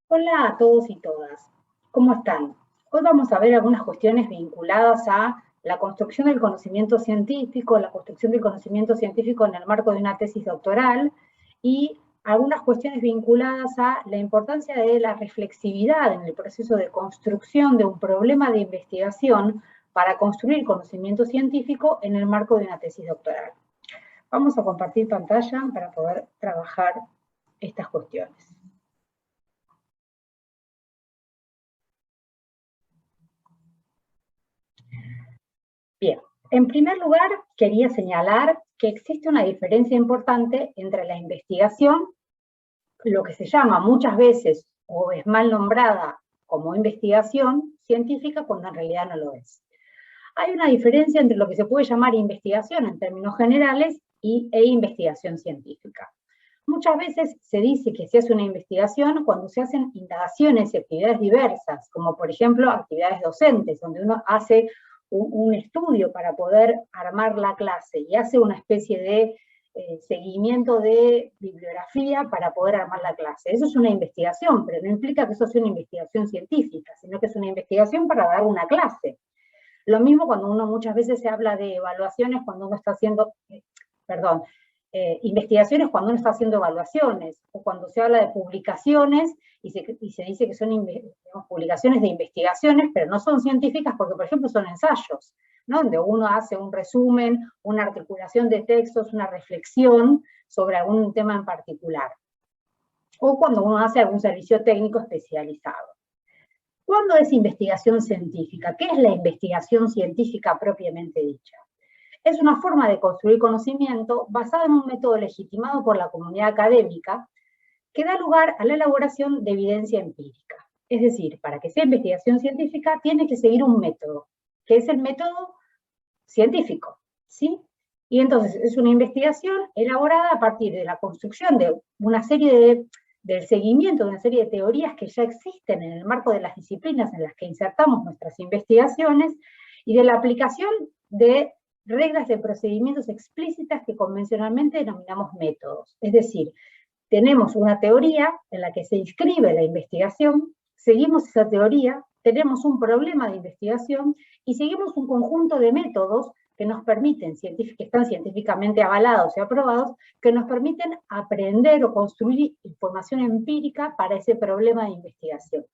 Hola a todos y todas, ¿cómo están? Hoy vamos a ver algunas cuestiones vinculadas a la construcción del conocimiento científico, la construcción del conocimiento científico en el marco de una tesis doctoral y algunas cuestiones vinculadas a la importancia de la reflexividad en el proceso de construcción de un problema de investigación para construir conocimiento científico en el marco de una tesis doctoral. Vamos a compartir pantalla para poder trabajar estas cuestiones. Bien, en primer lugar, quería señalar que existe una diferencia importante entre la investigación, lo que se llama muchas veces o es mal nombrada como investigación científica cuando en realidad no lo es. Hay una diferencia entre lo que se puede llamar investigación en términos generales e investigación científica. Muchas veces se dice que se hace una investigación cuando se hacen indagaciones y actividades diversas, como por ejemplo actividades docentes, donde uno hace un estudio para poder armar la clase y hace una especie de seguimiento de bibliografía para poder armar la clase. Eso es una investigación, pero no implica que eso sea una investigación científica, sino que es una investigación para dar una clase. Lo mismo cuando uno muchas veces se habla de evaluaciones, cuando uno está haciendo, investigaciones cuando uno está haciendo evaluaciones, o cuando se habla de publicaciones y se dice que son publicaciones de investigaciones, pero no son científicas porque, por ejemplo, son ensayos, ¿no? Donde uno hace un resumen, una articulación de textos, una reflexión sobre algún tema en particular. O cuando uno hace algún servicio técnico especializado. ¿Cuándo es investigación científica? ¿Qué es la investigación científica propiamente dicha? Es una forma de construir conocimiento basada en un método legitimado por la comunidad académica que da lugar a la elaboración de evidencia empírica. Es decir, para que sea investigación científica tiene que seguir un método, que es el método científico, ¿sí? Y entonces es una investigación elaborada a partir de la construcción de una serie del seguimiento de una serie de teorías que ya existen en el marco de las disciplinas en las que insertamos nuestras investigaciones y de la aplicación de reglas de procedimientos explícitas que convencionalmente denominamos métodos. Es decir, tenemos una teoría en la que se inscribe la investigación, seguimos esa teoría, tenemos un problema de investigación y seguimos un conjunto de métodos que nos permiten, que están científicamente avalados y aprobados, que nos permiten aprender o construir información empírica para ese problema de investigación.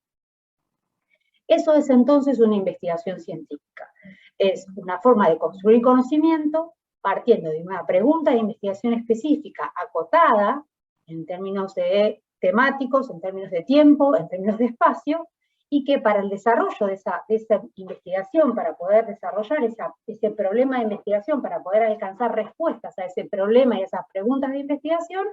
Eso es entonces una investigación científica. Es una forma de construir conocimiento partiendo de una pregunta de investigación específica, acotada, en términos de temáticos, en términos de tiempo, en términos de espacio, y que para el desarrollo de esa investigación, para poder desarrollar ese problema de investigación, para poder alcanzar respuestas a ese problema y a esas preguntas de investigación,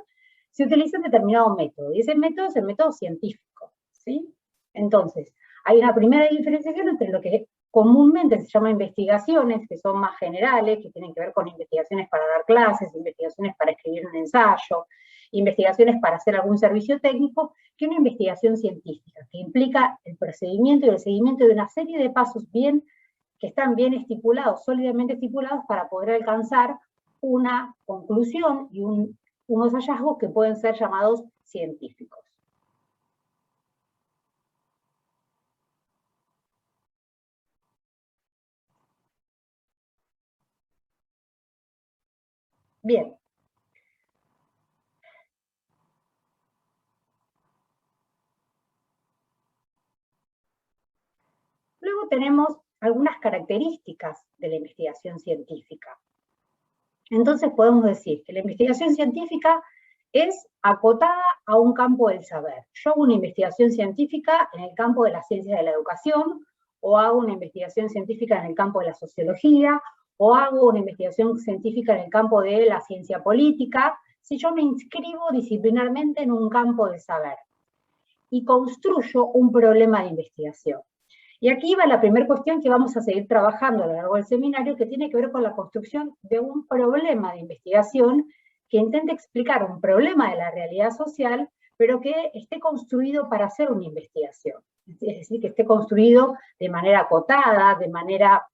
se utiliza un determinado método, y ese método es el método científico, ¿sí? Entonces, hay una primera diferenciación entre lo que comúnmente se llama investigaciones, que son más generales, que tienen que ver con investigaciones para dar clases, investigaciones para escribir un ensayo, investigaciones para hacer algún servicio técnico, que una investigación científica, que implica el procedimiento y el seguimiento de una serie de pasos que están bien estipulados, sólidamente estipulados, para poder alcanzar una conclusión y unos hallazgos que pueden ser llamados científicos. Bien. Luego tenemos algunas características de la investigación científica. Entonces podemos decir que la investigación científica es acotada a un campo del saber. Yo hago una investigación científica en el campo de las ciencias de la educación, o hago una investigación científica en el campo de la sociología, o hago una investigación científica en el campo de la ciencia política, si yo me inscribo disciplinarmente en un campo del saber y construyo un problema de investigación. Y aquí va la primera cuestión que vamos a seguir trabajando a lo largo del seminario, que tiene que ver con la construcción de un problema de investigación que intente explicar un problema de la realidad social, pero que esté construido para hacer una investigación. Es decir, que esté construido de manera acotada, de manera,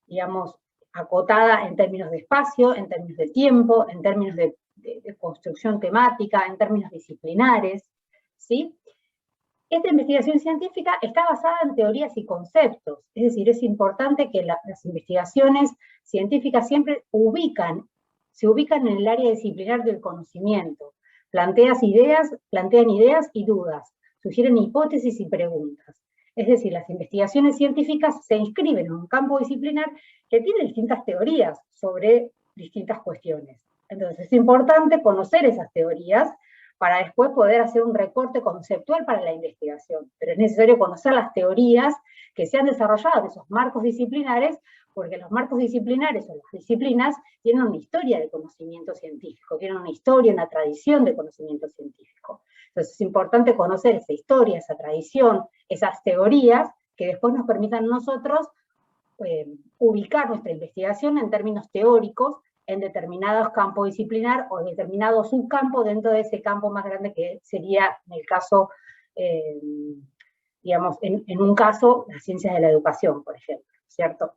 digamos, acotada en términos de espacio, en términos de tiempo, en términos de construcción temática, en términos disciplinares, ¿sí? Esta investigación científica está basada en teorías y conceptos, es decir, es importante que las investigaciones científicas siempre se ubican en el área disciplinar del conocimiento, plantean ideas y dudas, sugieren hipótesis y preguntas. Es decir, las investigaciones científicas se inscriben en un campo disciplinar que tiene distintas teorías sobre distintas cuestiones. Entonces es importante conocer esas teorías para después poder hacer un recorte conceptual para la investigación. Pero es necesario conocer las teorías que se han desarrollado, esos marcos disciplinares, porque los marcos disciplinares o las disciplinas tienen una historia de conocimiento científico, tienen una historia, una tradición de conocimiento científico. Entonces es importante conocer esa historia, esa tradición, esas teorías, que después nos permitan nosotros ubicar nuestra investigación en términos teóricos, en determinados campos disciplinar o determinado subcampo dentro de ese campo más grande que sería, en el caso, digamos, en un caso, las ciencias de la educación, por ejemplo, ¿cierto?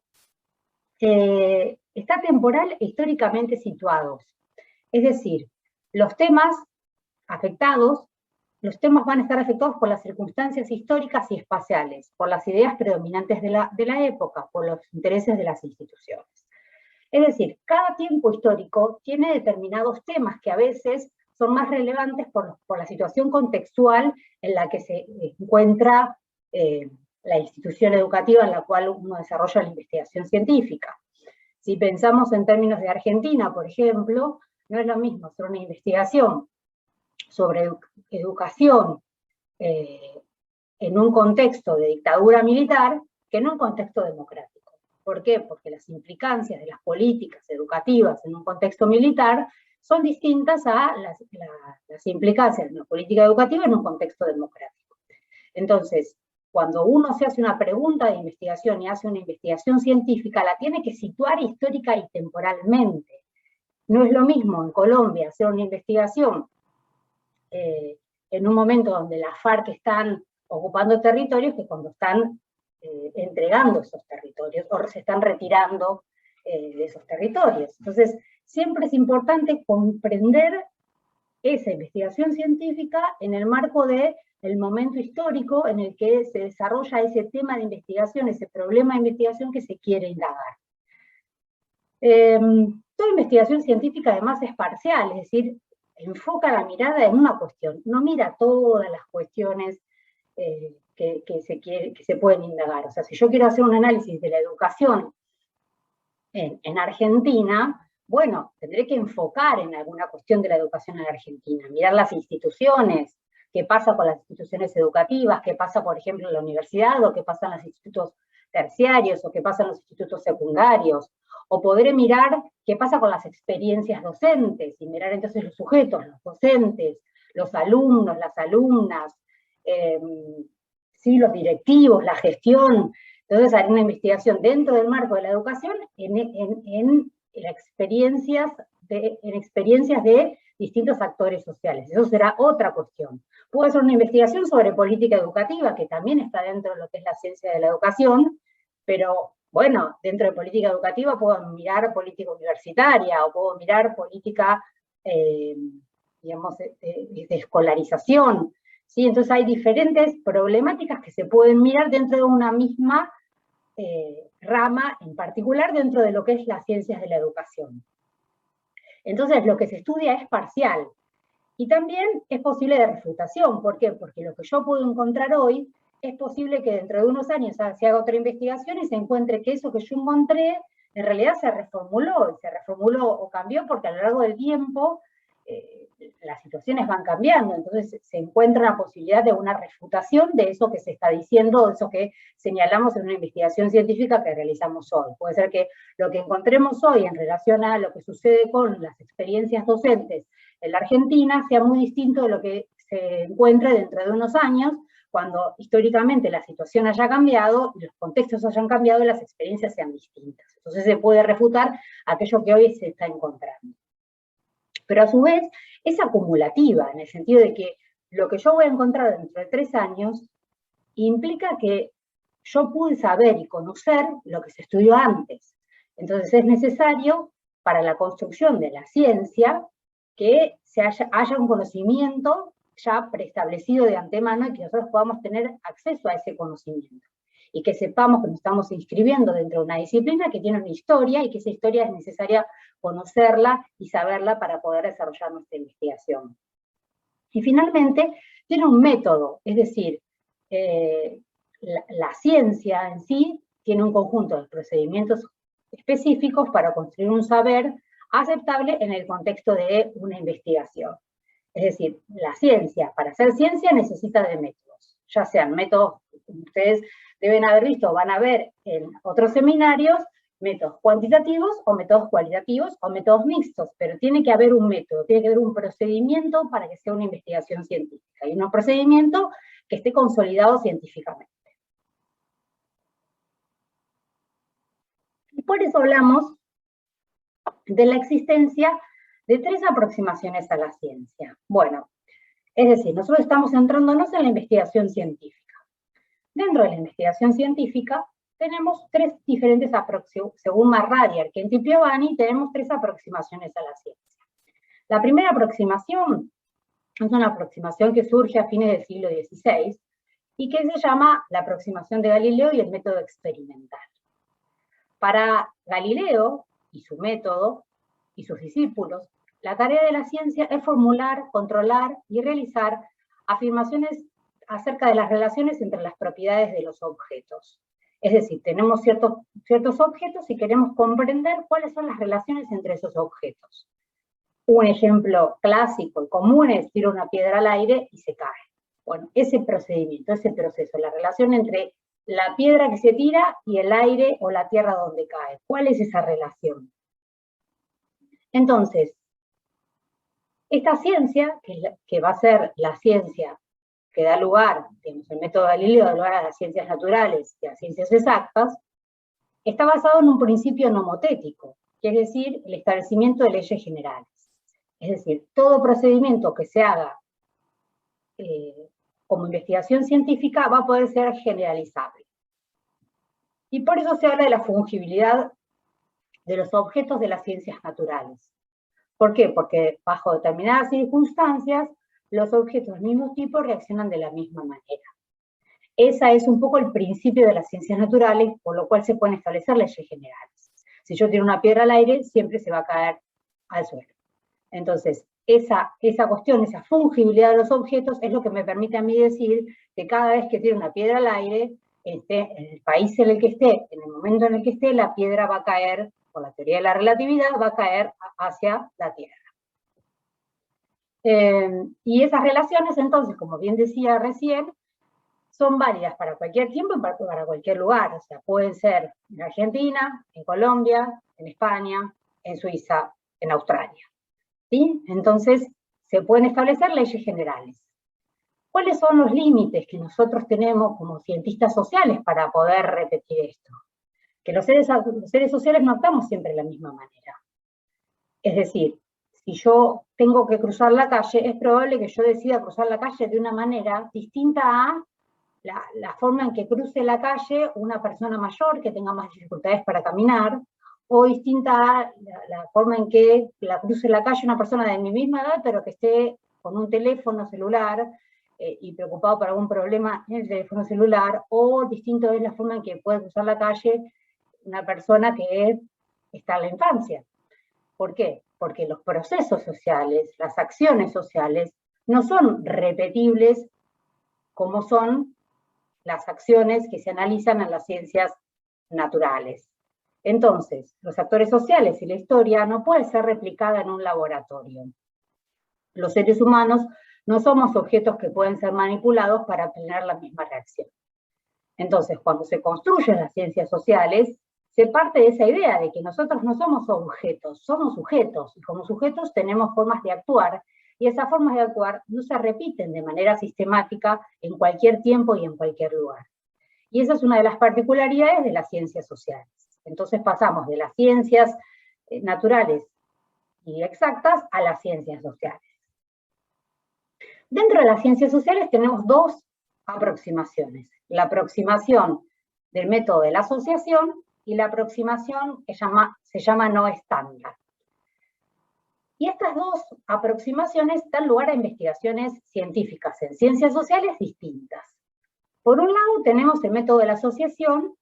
Está temporal e históricamente situados. Es decir, los temas afectados, los temas van a estar afectados por las circunstancias históricas y espaciales, por las ideas predominantes de la época, por los intereses de las instituciones. Es decir, cada tiempo histórico tiene determinados temas que a veces son más relevantes por la situación contextual en la que se encuentra la institución educativa en la cual uno desarrolla la investigación científica. Si pensamos en términos de Argentina, por ejemplo, no es lo mismo hacer una investigación sobre educación en un contexto de dictadura militar que en un contexto democrático. ¿Por qué? Porque las implicancias de las políticas educativas en un contexto militar son distintas a las implicancias de una política educativa en un contexto democrático. Entonces, cuando uno se hace una pregunta de investigación y hace una investigación científica, la tiene que situar histórica y temporalmente. No es lo mismo en Colombia hacer una investigación en un momento donde las FARC están ocupando territorios que cuando están entregando esos territorios o se están retirando de esos territorios. Entonces, siempre es importante comprender esa investigación científica en el marco del momento histórico en el que se desarrolla ese tema de investigación, ese problema de investigación que se quiere indagar. Toda investigación científica además es parcial, es decir, enfoca la mirada en una cuestión, no mira todas las cuestiones que se pueden indagar. O sea, si yo quiero hacer un análisis de la educación en Argentina, bueno, tendré que enfocar en alguna cuestión de la educación en Argentina, mirar las instituciones, qué pasa con las instituciones educativas, qué pasa, por ejemplo, en la universidad, o qué pasa en los institutos terciarios, o qué pasa en los institutos secundarios, o podré mirar qué pasa con las experiencias docentes, y mirar entonces los sujetos, los docentes, los alumnos, las alumnas, ¿sí? Los directivos, la gestión. Entonces haré una investigación dentro del marco de la educación en experiencias de distintos actores sociales. Eso será otra cuestión. Puedo hacer una investigación sobre política educativa, que también está dentro de lo que es la ciencia de la educación, pero bueno, dentro de política educativa puedo mirar política universitaria, o puedo mirar política, digamos, de escolarización, ¿sí? Entonces hay diferentes problemáticas que se pueden mirar dentro de una misma rama en particular dentro de lo que es las ciencias de la educación. Entonces lo que se estudia es parcial y también es posible de refutación. ¿Por qué? Porque lo que yo puedo encontrar hoy es posible que dentro de unos años se haga otra investigación y se encuentre que eso que yo encontré en realidad se reformuló o cambió porque a lo largo del tiempo las situaciones van cambiando, entonces se encuentra la posibilidad de una refutación de eso que se está diciendo, de eso que señalamos en una investigación científica que realizamos hoy. Puede ser que lo que encontremos hoy en relación a lo que sucede con las experiencias docentes en la Argentina sea muy distinto de lo que se encuentre dentro de unos años, cuando históricamente la situación haya cambiado, los contextos hayan cambiado y las experiencias sean distintas. Entonces se puede refutar aquello que hoy se está encontrando. Pero a su vez es acumulativa, en el sentido de que lo que yo voy a encontrar dentro de 3 años implica que yo pude saber y conocer lo que se estudió antes. Entonces es necesario para la construcción de la ciencia que haya un conocimiento ya preestablecido de antemano y que nosotros podamos tener acceso a ese conocimiento. Y que sepamos que nos estamos inscribiendo dentro de una disciplina que tiene una historia y que esa historia es necesaria conocerla y saberla para poder desarrollar nuestra investigación. Y finalmente, tiene un método, es decir, la ciencia en sí tiene un conjunto de procedimientos específicos para construir un saber aceptable en el contexto de una investigación. Es decir, la ciencia, para hacer ciencia necesita de métodos, ya sean métodos, como ustedes deben haber visto, van a ver en otros seminarios, métodos cuantitativos o métodos cualitativos o métodos mixtos, pero tiene que haber un método, tiene que haber un procedimiento para que sea una investigación científica, y un procedimiento que esté consolidado científicamente. Y por eso hablamos de la existencia de 3 aproximaciones a la ciencia. Bueno, es decir, nosotros estamos centrándonos en la investigación científica. Dentro de la investigación científica tenemos 3 diferentes aproximaciones, según Marradi, Argenti y Piovani, tenemos 3 aproximaciones a la ciencia. La primera aproximación es una aproximación que surge a fines del siglo XVI y que se llama la aproximación de Galileo y el método experimental. Para Galileo y su método y sus discípulos, la tarea de la ciencia es formular, controlar y realizar afirmaciones acerca de las relaciones entre las propiedades de los objetos. Es decir, tenemos ciertos objetos y queremos comprender cuáles son las relaciones entre esos objetos. Un ejemplo clásico y común es tirar una piedra al aire y se cae. Bueno, ese procedimiento, ese proceso, la relación entre la piedra que se tira y el aire o la tierra donde cae. ¿Cuál es esa relación? Entonces, esta ciencia, que va a ser la ciencia que da lugar, digamos, el método Galileo da lugar a las ciencias naturales y a las ciencias exactas, está basado en un principio nomotético, que es decir, el establecimiento de leyes generales. Es decir, todo procedimiento que se haga como investigación científica va a poder ser generalizable. Y por eso se habla de la fungibilidad de los objetos de las ciencias naturales. ¿Por qué? Porque bajo determinadas circunstancias, los objetos del mismo tipo reaccionan de la misma manera. Ese es un poco el principio de las ciencias naturales, por lo cual se pueden establecer leyes generales. Si yo tiro una piedra al aire, siempre se va a caer al suelo. Entonces, esa cuestión, esa fungibilidad de los objetos, es lo que me permite a mí decir que cada vez que tiro una piedra al aire, en el país en el que esté, en el momento en el que esté, la piedra va a caer, por la teoría de la relatividad, va a caer hacia la Tierra. Y esas relaciones, entonces, como bien decía recién, son válidas para cualquier tiempo y para cualquier lugar. O sea, pueden ser en Argentina, en Colombia, en España, en Suiza, en Australia. ¿Sí? Entonces, se pueden establecer leyes generales. ¿Cuáles son los límites que nosotros tenemos como cientistas sociales para poder repetir esto? Que los seres sociales no actuamos siempre de la misma manera. Es decir, si yo tengo que cruzar la calle, es probable que yo decida cruzar la calle de una manera distinta a la forma en que cruce la calle una persona mayor que tenga más dificultades para caminar, o distinta a la forma en que la cruce la calle una persona de mi misma edad, pero que esté con un teléfono celular y preocupado por algún problema en el teléfono celular, o distinto es la forma en que puede cruzar la calle una persona que está en la infancia. ¿Por qué? Porque los procesos sociales, las acciones sociales, no son repetibles como son las acciones que se analizan en las ciencias naturales. Entonces, los actores sociales y la historia no pueden ser replicada en un laboratorio. Los seres humanos no somos objetos que pueden ser manipulados para obtener la misma reacción. Entonces, cuando se construyen las ciencias sociales, se parte de esa idea de que nosotros no somos objetos, somos sujetos, y como sujetos tenemos formas de actuar, y esas formas de actuar no se repiten de manera sistemática en cualquier tiempo y en cualquier lugar. Y esa es una de las particularidades de las ciencias sociales. Entonces pasamos de las ciencias naturales y exactas a las ciencias sociales. Dentro de las ciencias sociales tenemos 2 aproximaciones. La aproximación del método de la asociación y la aproximación que se llama no estándar. Y estas dos aproximaciones dan lugar a investigaciones científicas en ciencias sociales distintas. Por un lado tenemos el método de la asociación,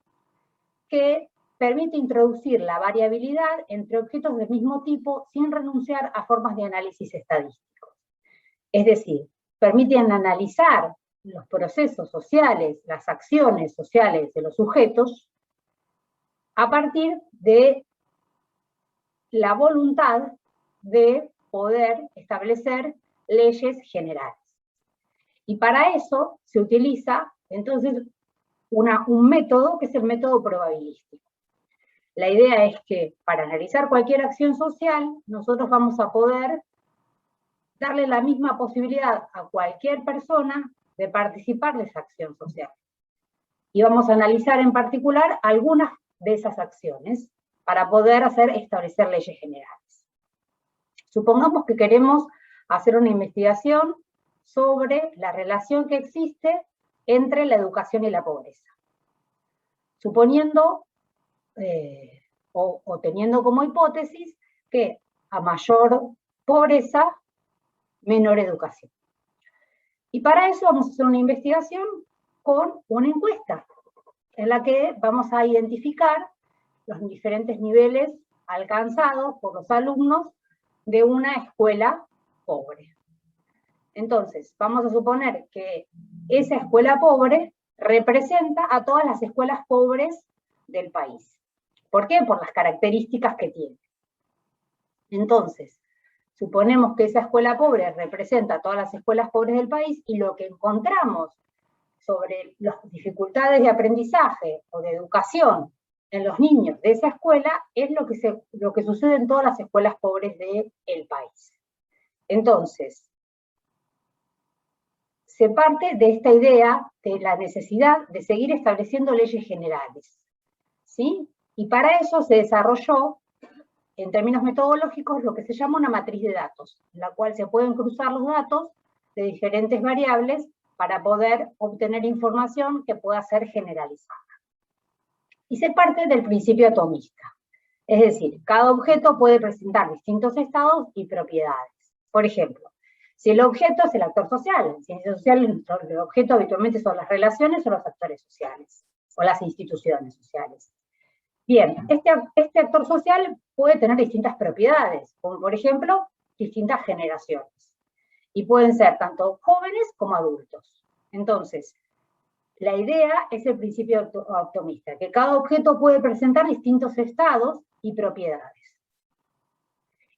que permite introducir la variabilidad entre objetos del mismo tipo sin renunciar a formas de análisis estadísticos. Es decir, permiten analizar los procesos sociales, las acciones sociales de los sujetos, a partir de la voluntad de poder establecer leyes generales. Y para eso se utiliza, entonces, un método que es el método probabilístico. La idea es que para analizar cualquier acción social, nosotros vamos a poder darle la misma posibilidad a cualquier persona de participar de esa acción social. Y vamos a analizar en particular algunas de esas acciones para poder establecer leyes generales. Supongamos que queremos hacer una investigación sobre la relación que existe entre la educación y la pobreza. Suponiendo o teniendo como hipótesis que a mayor pobreza, menor educación. Y para eso vamos a hacer una investigación con una encuesta, en la que vamos a identificar los diferentes niveles alcanzados por los alumnos de una escuela pobre. Entonces, vamos a suponer que esa escuela pobre representa a todas las escuelas pobres del país. ¿Por qué? Por las características que tiene. Entonces, suponemos que esa escuela pobre representa a todas las escuelas pobres del país y lo que encontramos sobre las dificultades de aprendizaje o de educación en los niños de esa escuela es lo que sucede en todas las escuelas pobres del país. Entonces, se parte de esta idea de la necesidad de seguir estableciendo leyes generales, ¿sí? Y para eso se desarrolló, en términos metodológicos, lo que se llama una matriz de datos, en la cual se pueden cruzar los datos de diferentes variables para poder obtener información que pueda ser generalizada. Y se parte del principio atomista. Es decir, cada objeto puede presentar distintos estados y propiedades. Por ejemplo, si el objeto es el actor social, en ciencias sociales el objeto habitualmente son las relaciones o los actores sociales, o las instituciones sociales. Bien, este actor social puede tener distintas propiedades, como por ejemplo, distintas generaciones. Y pueden ser tanto jóvenes como adultos. Entonces, la idea es el principio atomista, que cada objeto puede presentar distintos estados y propiedades.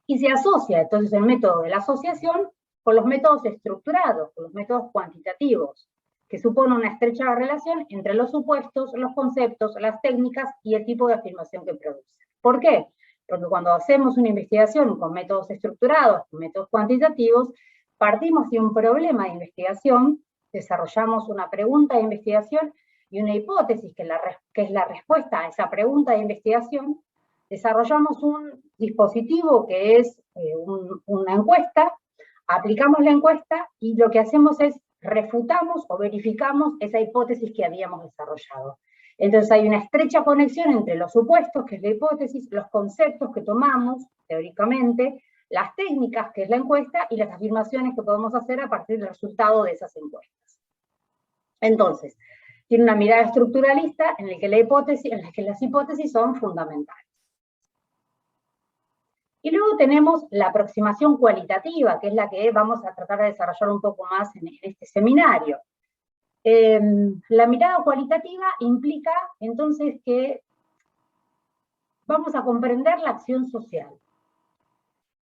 Y se asocia entonces el método de la asociación con los métodos estructurados, con los métodos cuantitativos, que supone una estrecha relación entre los supuestos, los conceptos, las técnicas y el tipo de afirmación que produce. ¿Por qué? Porque cuando hacemos una investigación con métodos estructurados, con métodos cuantitativos, partimos de un problema de investigación, desarrollamos una pregunta de investigación y una hipótesis, que es la respuesta a esa pregunta de investigación, desarrollamos un dispositivo que es una encuesta, aplicamos la encuesta y lo que hacemos es refutamos o verificamos esa hipótesis que habíamos desarrollado. Entonces hay una estrecha conexión entre los supuestos, que es la hipótesis, los conceptos que tomamos teóricamente, las técnicas, que es la encuesta, y las afirmaciones que podemos hacer a partir del resultado de esas encuestas. Entonces, tiene una mirada estructuralista en la que las hipótesis son fundamentales. Y luego tenemos la aproximación cualitativa, que es la que vamos a tratar de desarrollar un poco más en este seminario. La mirada cualitativa implica entonces que vamos a comprender la acción social,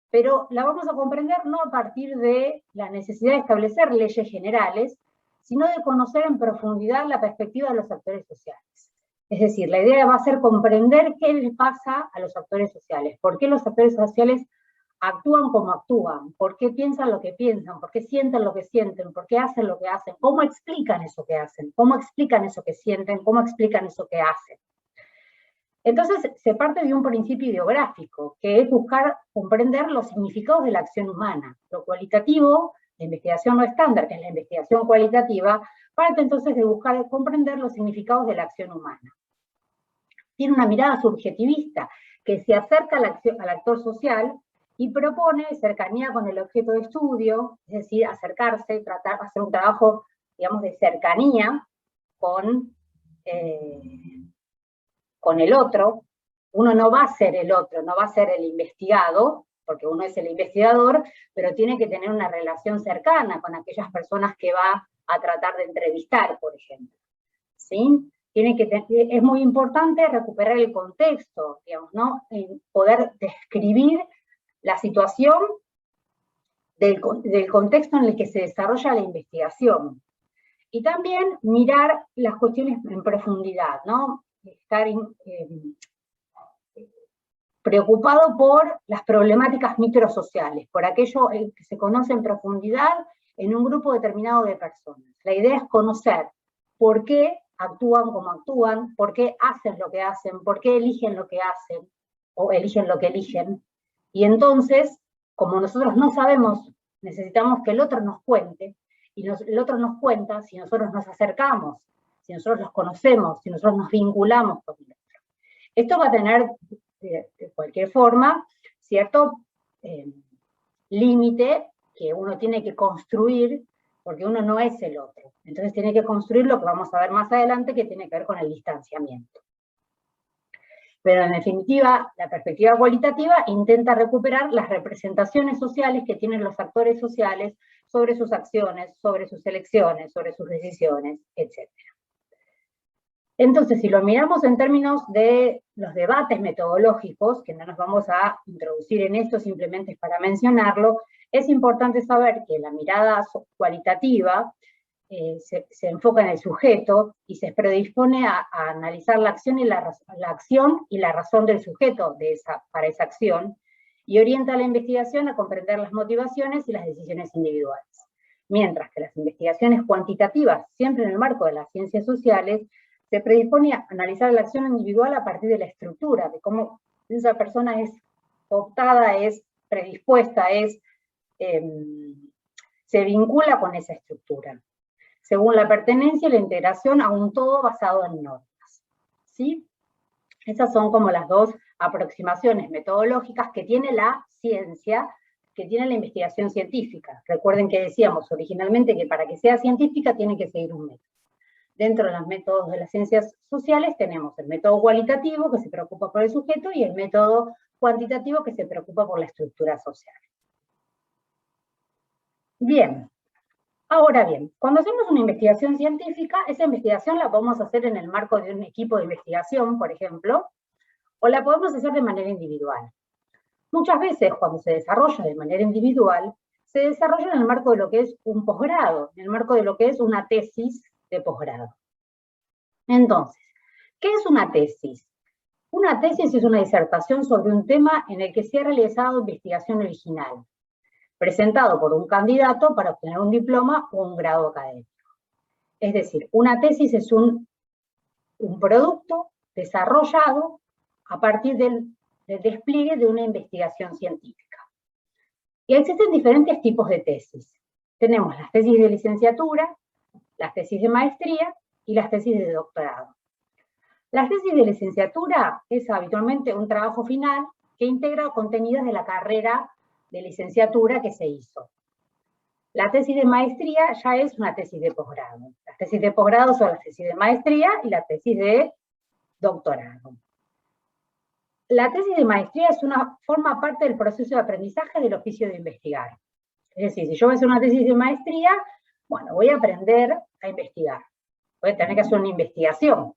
pero la vamos a comprender no a partir de la necesidad de establecer leyes generales, sino de conocer en profundidad la perspectiva de los actores sociales. Es decir, la idea va a ser comprender qué les pasa a los actores sociales, por qué los actores sociales actúan como actúan, por qué piensan lo que piensan, por qué sienten lo que sienten, por qué hacen lo que hacen, cómo explican eso que hacen, cómo explican eso que sienten, cómo explican eso que hacen. Entonces, se parte de un principio ideográfico, que es buscar comprender los significados de la acción humana. Lo cualitativo, la investigación no estándar, que es la investigación cualitativa, parte entonces de buscar comprender los significados de la acción humana. Tiene una mirada subjetivista, que se acerca al actor social y propone cercanía con el objeto de estudio, es decir, acercarse, tratar de hacer un trabajo, digamos, de cercanía con el otro. Uno no va a ser el otro, no va a ser el investigado, porque uno es el investigador, pero tiene que tener una relación cercana con aquellas personas que va a tratar de entrevistar, por ejemplo. ¿Sí? Es muy importante recuperar el contexto, digamos, ¿no? Poder describir la situación del contexto en el que se desarrolla la investigación. Y también mirar las cuestiones en profundidad, ¿no? Estar preocupado por las problemáticas microsociales, por aquello que se conoce en profundidad en un grupo determinado de personas. La idea es conocer por qué actúan como actúan, por qué hacen lo que hacen, por qué eligen lo que hacen, o eligen lo que eligen. Y entonces, como nosotros no sabemos, necesitamos que el otro nos cuente, y el otro nos cuenta si nosotros nos acercamos, si nosotros los conocemos, si nosotros nos vinculamos con el otro. Esto va a tener, de cualquier forma, cierto límite que uno tiene que construir, porque uno no es el otro. Entonces tiene que construir lo que vamos a ver más adelante, que tiene que ver con el distanciamiento. Pero en definitiva, la perspectiva cualitativa intenta recuperar las representaciones sociales que tienen los actores sociales sobre sus acciones, sobre sus elecciones, sobre sus decisiones, etc. Entonces, si lo miramos en términos de los debates metodológicos, que no nos vamos a introducir en esto, simplemente es para mencionarlo, es importante saber que la mirada cualitativa se enfoca en el sujeto y se predispone a analizar la acción y la acción y la razón del sujeto para esa acción, y orienta la investigación a comprender las motivaciones y las decisiones individuales. Mientras que las investigaciones cuantitativas, siempre en el marco de las ciencias sociales, se predispone a analizar la acción individual a partir de la estructura, de cómo esa persona es optada, es predispuesta, se vincula con esa estructura, según la pertenencia y la integración a un todo basado en normas. ¿Sí? Esas son como las dos aproximaciones metodológicas que tiene la ciencia, que tiene la investigación científica. Recuerden que decíamos originalmente que para que sea científica tiene que seguir un método. Dentro de los métodos de las ciencias sociales tenemos el método cualitativo, que se preocupa por el sujeto, y el método cuantitativo, que se preocupa por la estructura social. Bien, ahora bien, cuando hacemos una investigación científica, esa investigación la podemos hacer en el marco de un equipo de investigación, por ejemplo, o la podemos hacer de manera individual. Muchas veces, cuando se desarrolla de manera individual, se desarrolla en el marco de lo que es un posgrado, en el marco de lo que es una tesis de posgrado. Entonces, ¿qué es una tesis? Una tesis es una disertación sobre un tema en el que se ha realizado investigación original, presentado por un candidato para obtener un diploma o un grado académico. Es decir, una tesis es un producto desarrollado a partir del despliegue de una investigación científica. Y existen diferentes tipos de tesis. Tenemos las tesis de licenciatura, las tesis de maestría y las tesis de doctorado. La tesis de licenciatura es habitualmente un trabajo final que integra contenidos de la carrera de licenciatura que se hizo. La tesis de maestría ya es una tesis de posgrado. Las tesis de posgrado son la tesis de maestría y la tesis de doctorado. La tesis de maestría forma parte del proceso de aprendizaje del oficio de investigar. Es decir, si yo voy a hacer una tesis de maestría, bueno, voy a aprender a investigar. Voy a tener que hacer una investigación.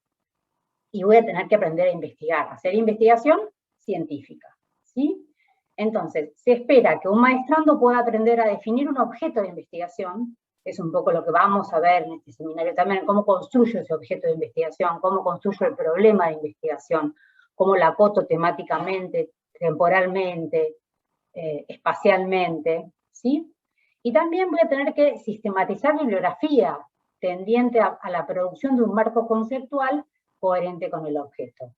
Y voy a tener que aprender a investigar, a hacer investigación científica. ¿Sí? Entonces, se espera que un maestrando pueda aprender a definir un objeto de investigación, es un poco lo que vamos a ver en este seminario también, cómo construyo ese objeto de investigación, cómo construyo el problema de investigación, cómo la acoto temáticamente, temporalmente, espacialmente, ¿sí? Y también voy a tener que sistematizar bibliografía tendiente a la producción de un marco conceptual coherente con el objeto.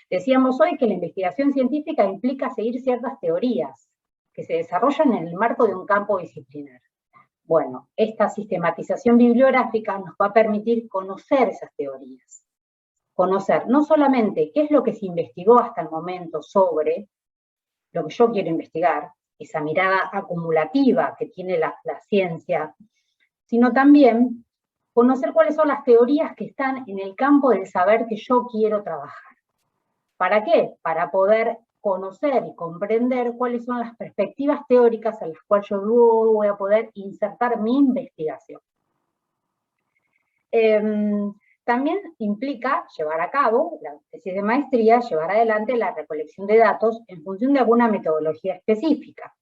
Decíamos hoy que la investigación científica implica seguir ciertas teorías que se desarrollan en el marco de un campo disciplinar. Bueno, esta sistematización bibliográfica nos va a permitir conocer esas teorías. Conocer no solamente qué es lo que se investigó hasta el momento sobre lo que yo quiero investigar, esa mirada acumulativa que tiene la ciencia, sino también conocer cuáles son las teorías que están en el campo del saber que yo quiero trabajar. ¿Para qué? Para poder conocer y comprender cuáles son las perspectivas teóricas a las cuales yo luego voy a poder insertar mi investigación. También implica llevar a cabo la tesis de maestría, llevar adelante la recolección de datos en función de alguna metodología específica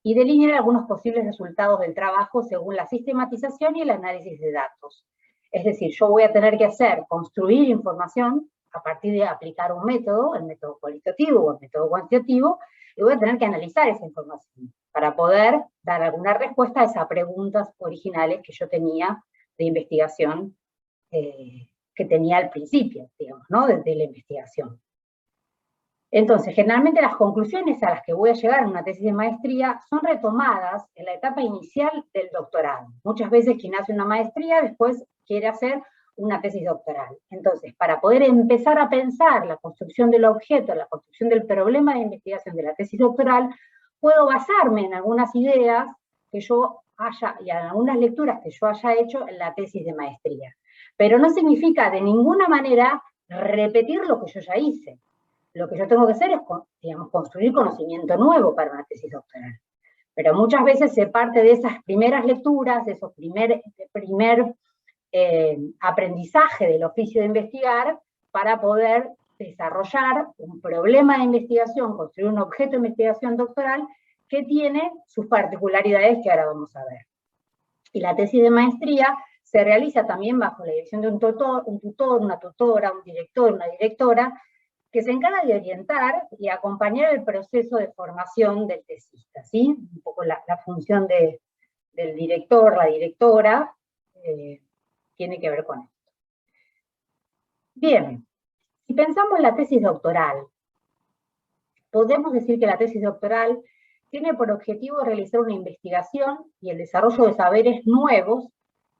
y delinear algunos posibles resultados del trabajo según la sistematización y el análisis de datos. Es decir, yo voy a tener que construir información a partir de aplicar un método, el método cualitativo o el método cuantitativo, y voy a tener que analizar esa información para poder dar alguna respuesta a esas preguntas originales que yo tenía de investigación, que tenía al principio, digamos, ¿no? Desde la investigación. Entonces, generalmente las conclusiones a las que voy a llegar en una tesis de maestría son retomadas en la etapa inicial del doctorado. Muchas veces quien hace una maestría después quiere hacer una tesis doctoral. Entonces, para poder empezar a pensar la construcción del objeto, la construcción del problema de investigación de la tesis doctoral, puedo basarme en algunas ideas que yo haya, y en algunas lecturas que yo haya hecho en la tesis de maestría. Pero no significa de ninguna manera repetir lo que yo ya hice. Lo que yo tengo que hacer es, digamos, construir conocimiento nuevo para una tesis doctoral. Pero muchas veces se parte de esas primeras lecturas, de esos primer aprendizaje del oficio de investigar, para poder desarrollar un problema de investigación, construir un objeto de investigación doctoral que tiene sus particularidades que ahora vamos a ver. Y la tesis de maestría se realiza también bajo la dirección de un tutor, una tutora, un director, una directora, que se encarga de orientar y acompañar el proceso de formación del tesista, ¿sí? Un poco la función del director, la directora, tiene que ver con esto. Bien, si pensamos en la tesis doctoral, podemos decir que la tesis doctoral tiene por objetivo realizar una investigación y el desarrollo de saberes nuevos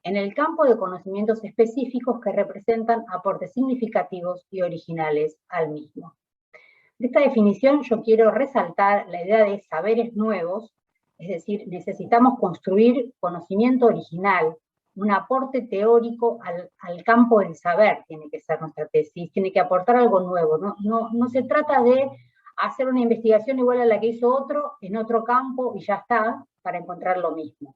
en el campo de conocimientos específicos que representan aportes significativos y originales al mismo. De esta definición yo quiero resaltar la idea de saberes nuevos, es decir, necesitamos construir conocimiento original, un aporte teórico al campo del saber, tiene que ser nuestra tesis, tiene que aportar algo nuevo, no se trata de hacer una investigación igual a la que hizo otro en otro campo y ya está, para encontrar lo mismo.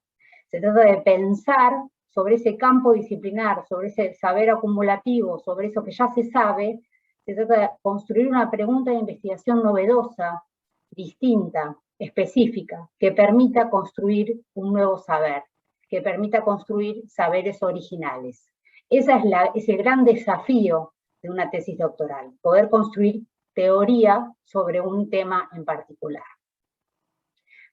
Se trata de pensar sobre ese campo disciplinar, sobre ese saber acumulativo, sobre eso que ya se sabe. Se trata de construir una pregunta de investigación novedosa, distinta, específica, que permita construir un nuevo saber, que permita construir saberes originales. Ese es el gran desafío de una tesis doctoral, poder construir teoría sobre un tema en particular.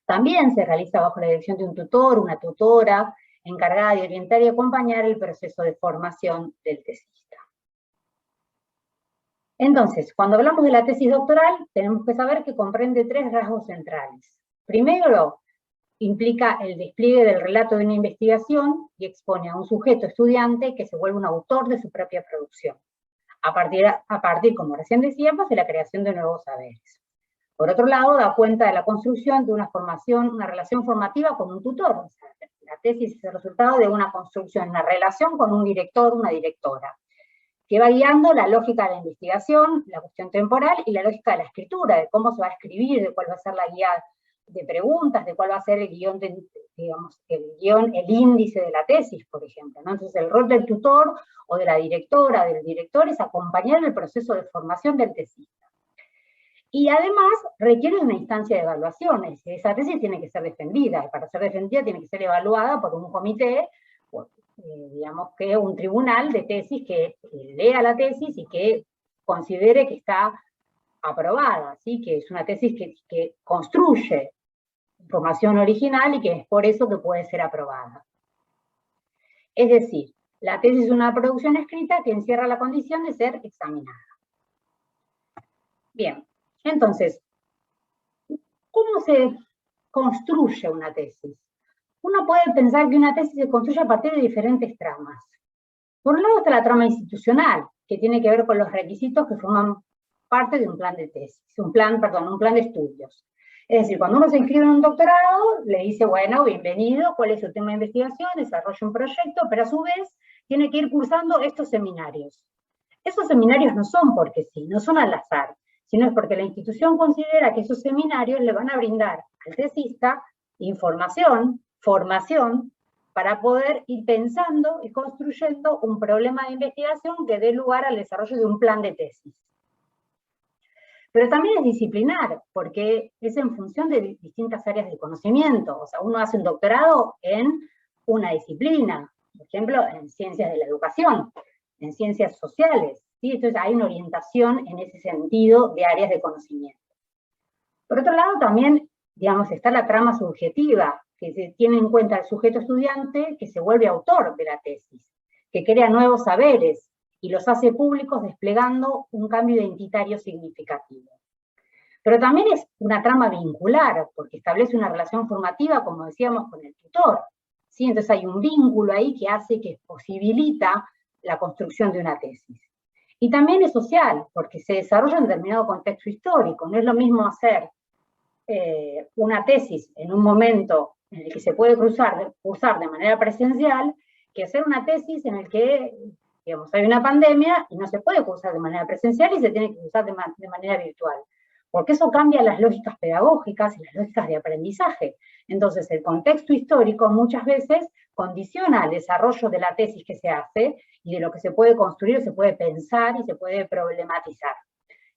También se realiza bajo la dirección de un tutor, una tutora, encargada de orientar y acompañar el proceso de formación del tesista. Entonces, cuando hablamos de la tesis doctoral, tenemos que saber que comprende 3 rasgos centrales. Primero, implica el despliegue del relato de una investigación y expone a un sujeto estudiante que se vuelve un autor de su propia producción, a partir, como recién decíamos, de la creación de nuevos saberes. Por otro lado, da cuenta de la construcción de una relación formativa con un tutor. O sea, la tesis es el resultado de una construcción, una relación con un director, una directora, que va guiando la lógica de la investigación, la cuestión temporal y la lógica de la escritura, de cómo se va a escribir, de cuál va a ser la guía de preguntas, de cuál va a ser el guión, el índice de la tesis, por ejemplo, ¿no? Entonces, el rol del tutor o de la directora, del director, es acompañar el proceso de formación del tesista. Y además requiere una instancia de evaluación, es decir, esa tesis tiene que ser defendida, y para ser defendida tiene que ser evaluada por un comité, digamos que un tribunal de tesis que lea la tesis y que considere que está aprobada, ¿sí? Que es una tesis que construye información original y que es por eso que puede ser aprobada. Es decir, la tesis es una producción escrita que encierra la condición de ser examinada. Bien, entonces, ¿cómo se construye una tesis? Uno puede pensar que una tesis se construye a partir de diferentes tramas. Por un lado está la trama institucional, que tiene que ver con los requisitos que forman parte de un plan de tesis, un plan de estudios. Es decir, cuando uno se inscribe en un doctorado, le dice, bueno, bienvenido, ¿cuál es su tema de investigación? Desarrolla un proyecto, pero a su vez tiene que ir cursando estos seminarios. Esos seminarios no son porque sí, no son al azar, sino es porque la institución considera que esos seminarios le van a brindar al tesista información, formación, para poder ir pensando y construyendo un problema de investigación que dé lugar al desarrollo de un plan de tesis. Pero también es disciplinar, porque es en función de distintas áreas del conocimiento. O sea, uno hace un doctorado en una disciplina, por ejemplo, en ciencias de la educación, en ciencias sociales, ¿sí? Entonces hay una orientación en ese sentido de áreas de conocimiento. Por otro lado, también, digamos, está la trama subjetiva, que se tiene en cuenta el sujeto estudiante que se vuelve autor de la tesis, que crea nuevos saberes, y los hace públicos desplegando un cambio identitario significativo. Pero también es una trama vincular, porque establece una relación formativa, como decíamos, con el tutor, ¿sí? Entonces hay un vínculo ahí que hace, que posibilita la construcción de una tesis. Y también es social, porque se desarrolla en determinado contexto histórico. No es lo mismo hacer una tesis en un momento en el que se puede cursar de manera presencial, que hacer una tesis en el que, digamos, hay una pandemia y no se puede cursar de manera presencial y se tiene que cursar de manera virtual. Porque eso cambia las lógicas pedagógicas y las lógicas de aprendizaje. Entonces, el contexto histórico muchas veces condiciona el desarrollo de la tesis que se hace y de lo que se puede construir, se puede pensar y se puede problematizar.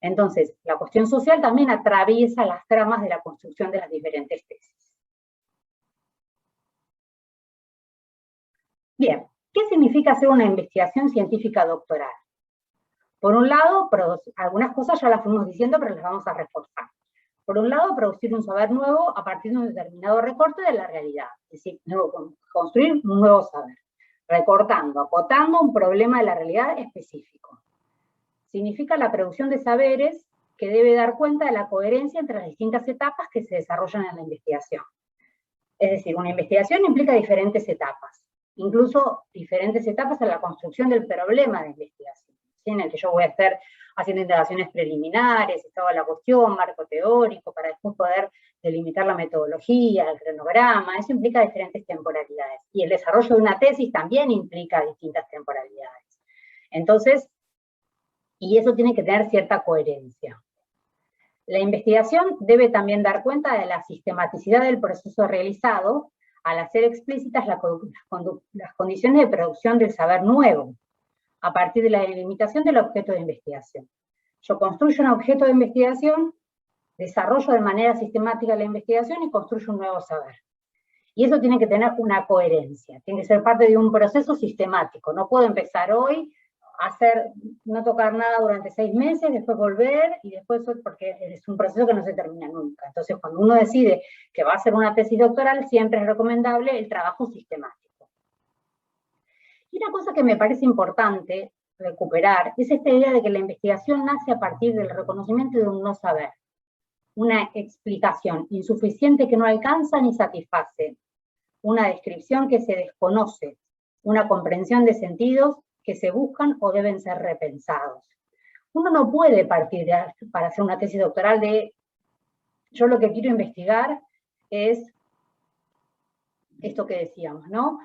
Entonces, la cuestión social también atraviesa las tramas de la construcción de las diferentes tesis. Bien, ¿qué significa hacer una investigación científica doctoral? Por un lado, algunas cosas ya las fuimos diciendo, pero las vamos a reforzar. Por un lado, producir un saber nuevo a partir de un determinado recorte de la realidad, es decir, construir un nuevo saber, recortando, acotando un problema de la realidad específico. Significa la producción de saberes que debe dar cuenta de la coherencia entre las distintas etapas que se desarrollan en la investigación. Es decir, una investigación implica diferentes etapas, incluso diferentes etapas en la construcción del problema de investigación, ¿sí? En el que yo voy a estar haciendo indagaciones preliminares, estado de la cuestión, marco teórico, para después poder delimitar la metodología, el cronograma. Eso implica diferentes temporalidades. Y el desarrollo de una tesis también implica distintas temporalidades. Entonces, y eso tiene que tener cierta coherencia. La investigación debe también dar cuenta de la sistematicidad del proceso realizado al hacer explícitas las condiciones de producción del saber nuevo, a partir de la delimitación del objeto de investigación. Yo construyo un objeto de investigación, desarrollo de manera sistemática la investigación y construyo un nuevo saber. Y eso tiene que tener una coherencia, tiene que ser parte de un proceso sistemático. No puedo empezar hoy no tocar nada durante 6 meses, después volver, y después, porque es un proceso que no se termina nunca. Entonces, cuando uno decide que va a hacer una tesis doctoral, siempre es recomendable el trabajo sistemático. Y una cosa que me parece importante recuperar es esta idea de que la investigación nace a partir del reconocimiento de un no saber, una explicación insuficiente que no alcanza ni satisface, una descripción que se desconoce, una comprensión de sentidos que se buscan o deben ser repensados. Uno no puede partir para hacer una tesis doctoral de yo lo que quiero investigar es esto que decíamos, ¿no?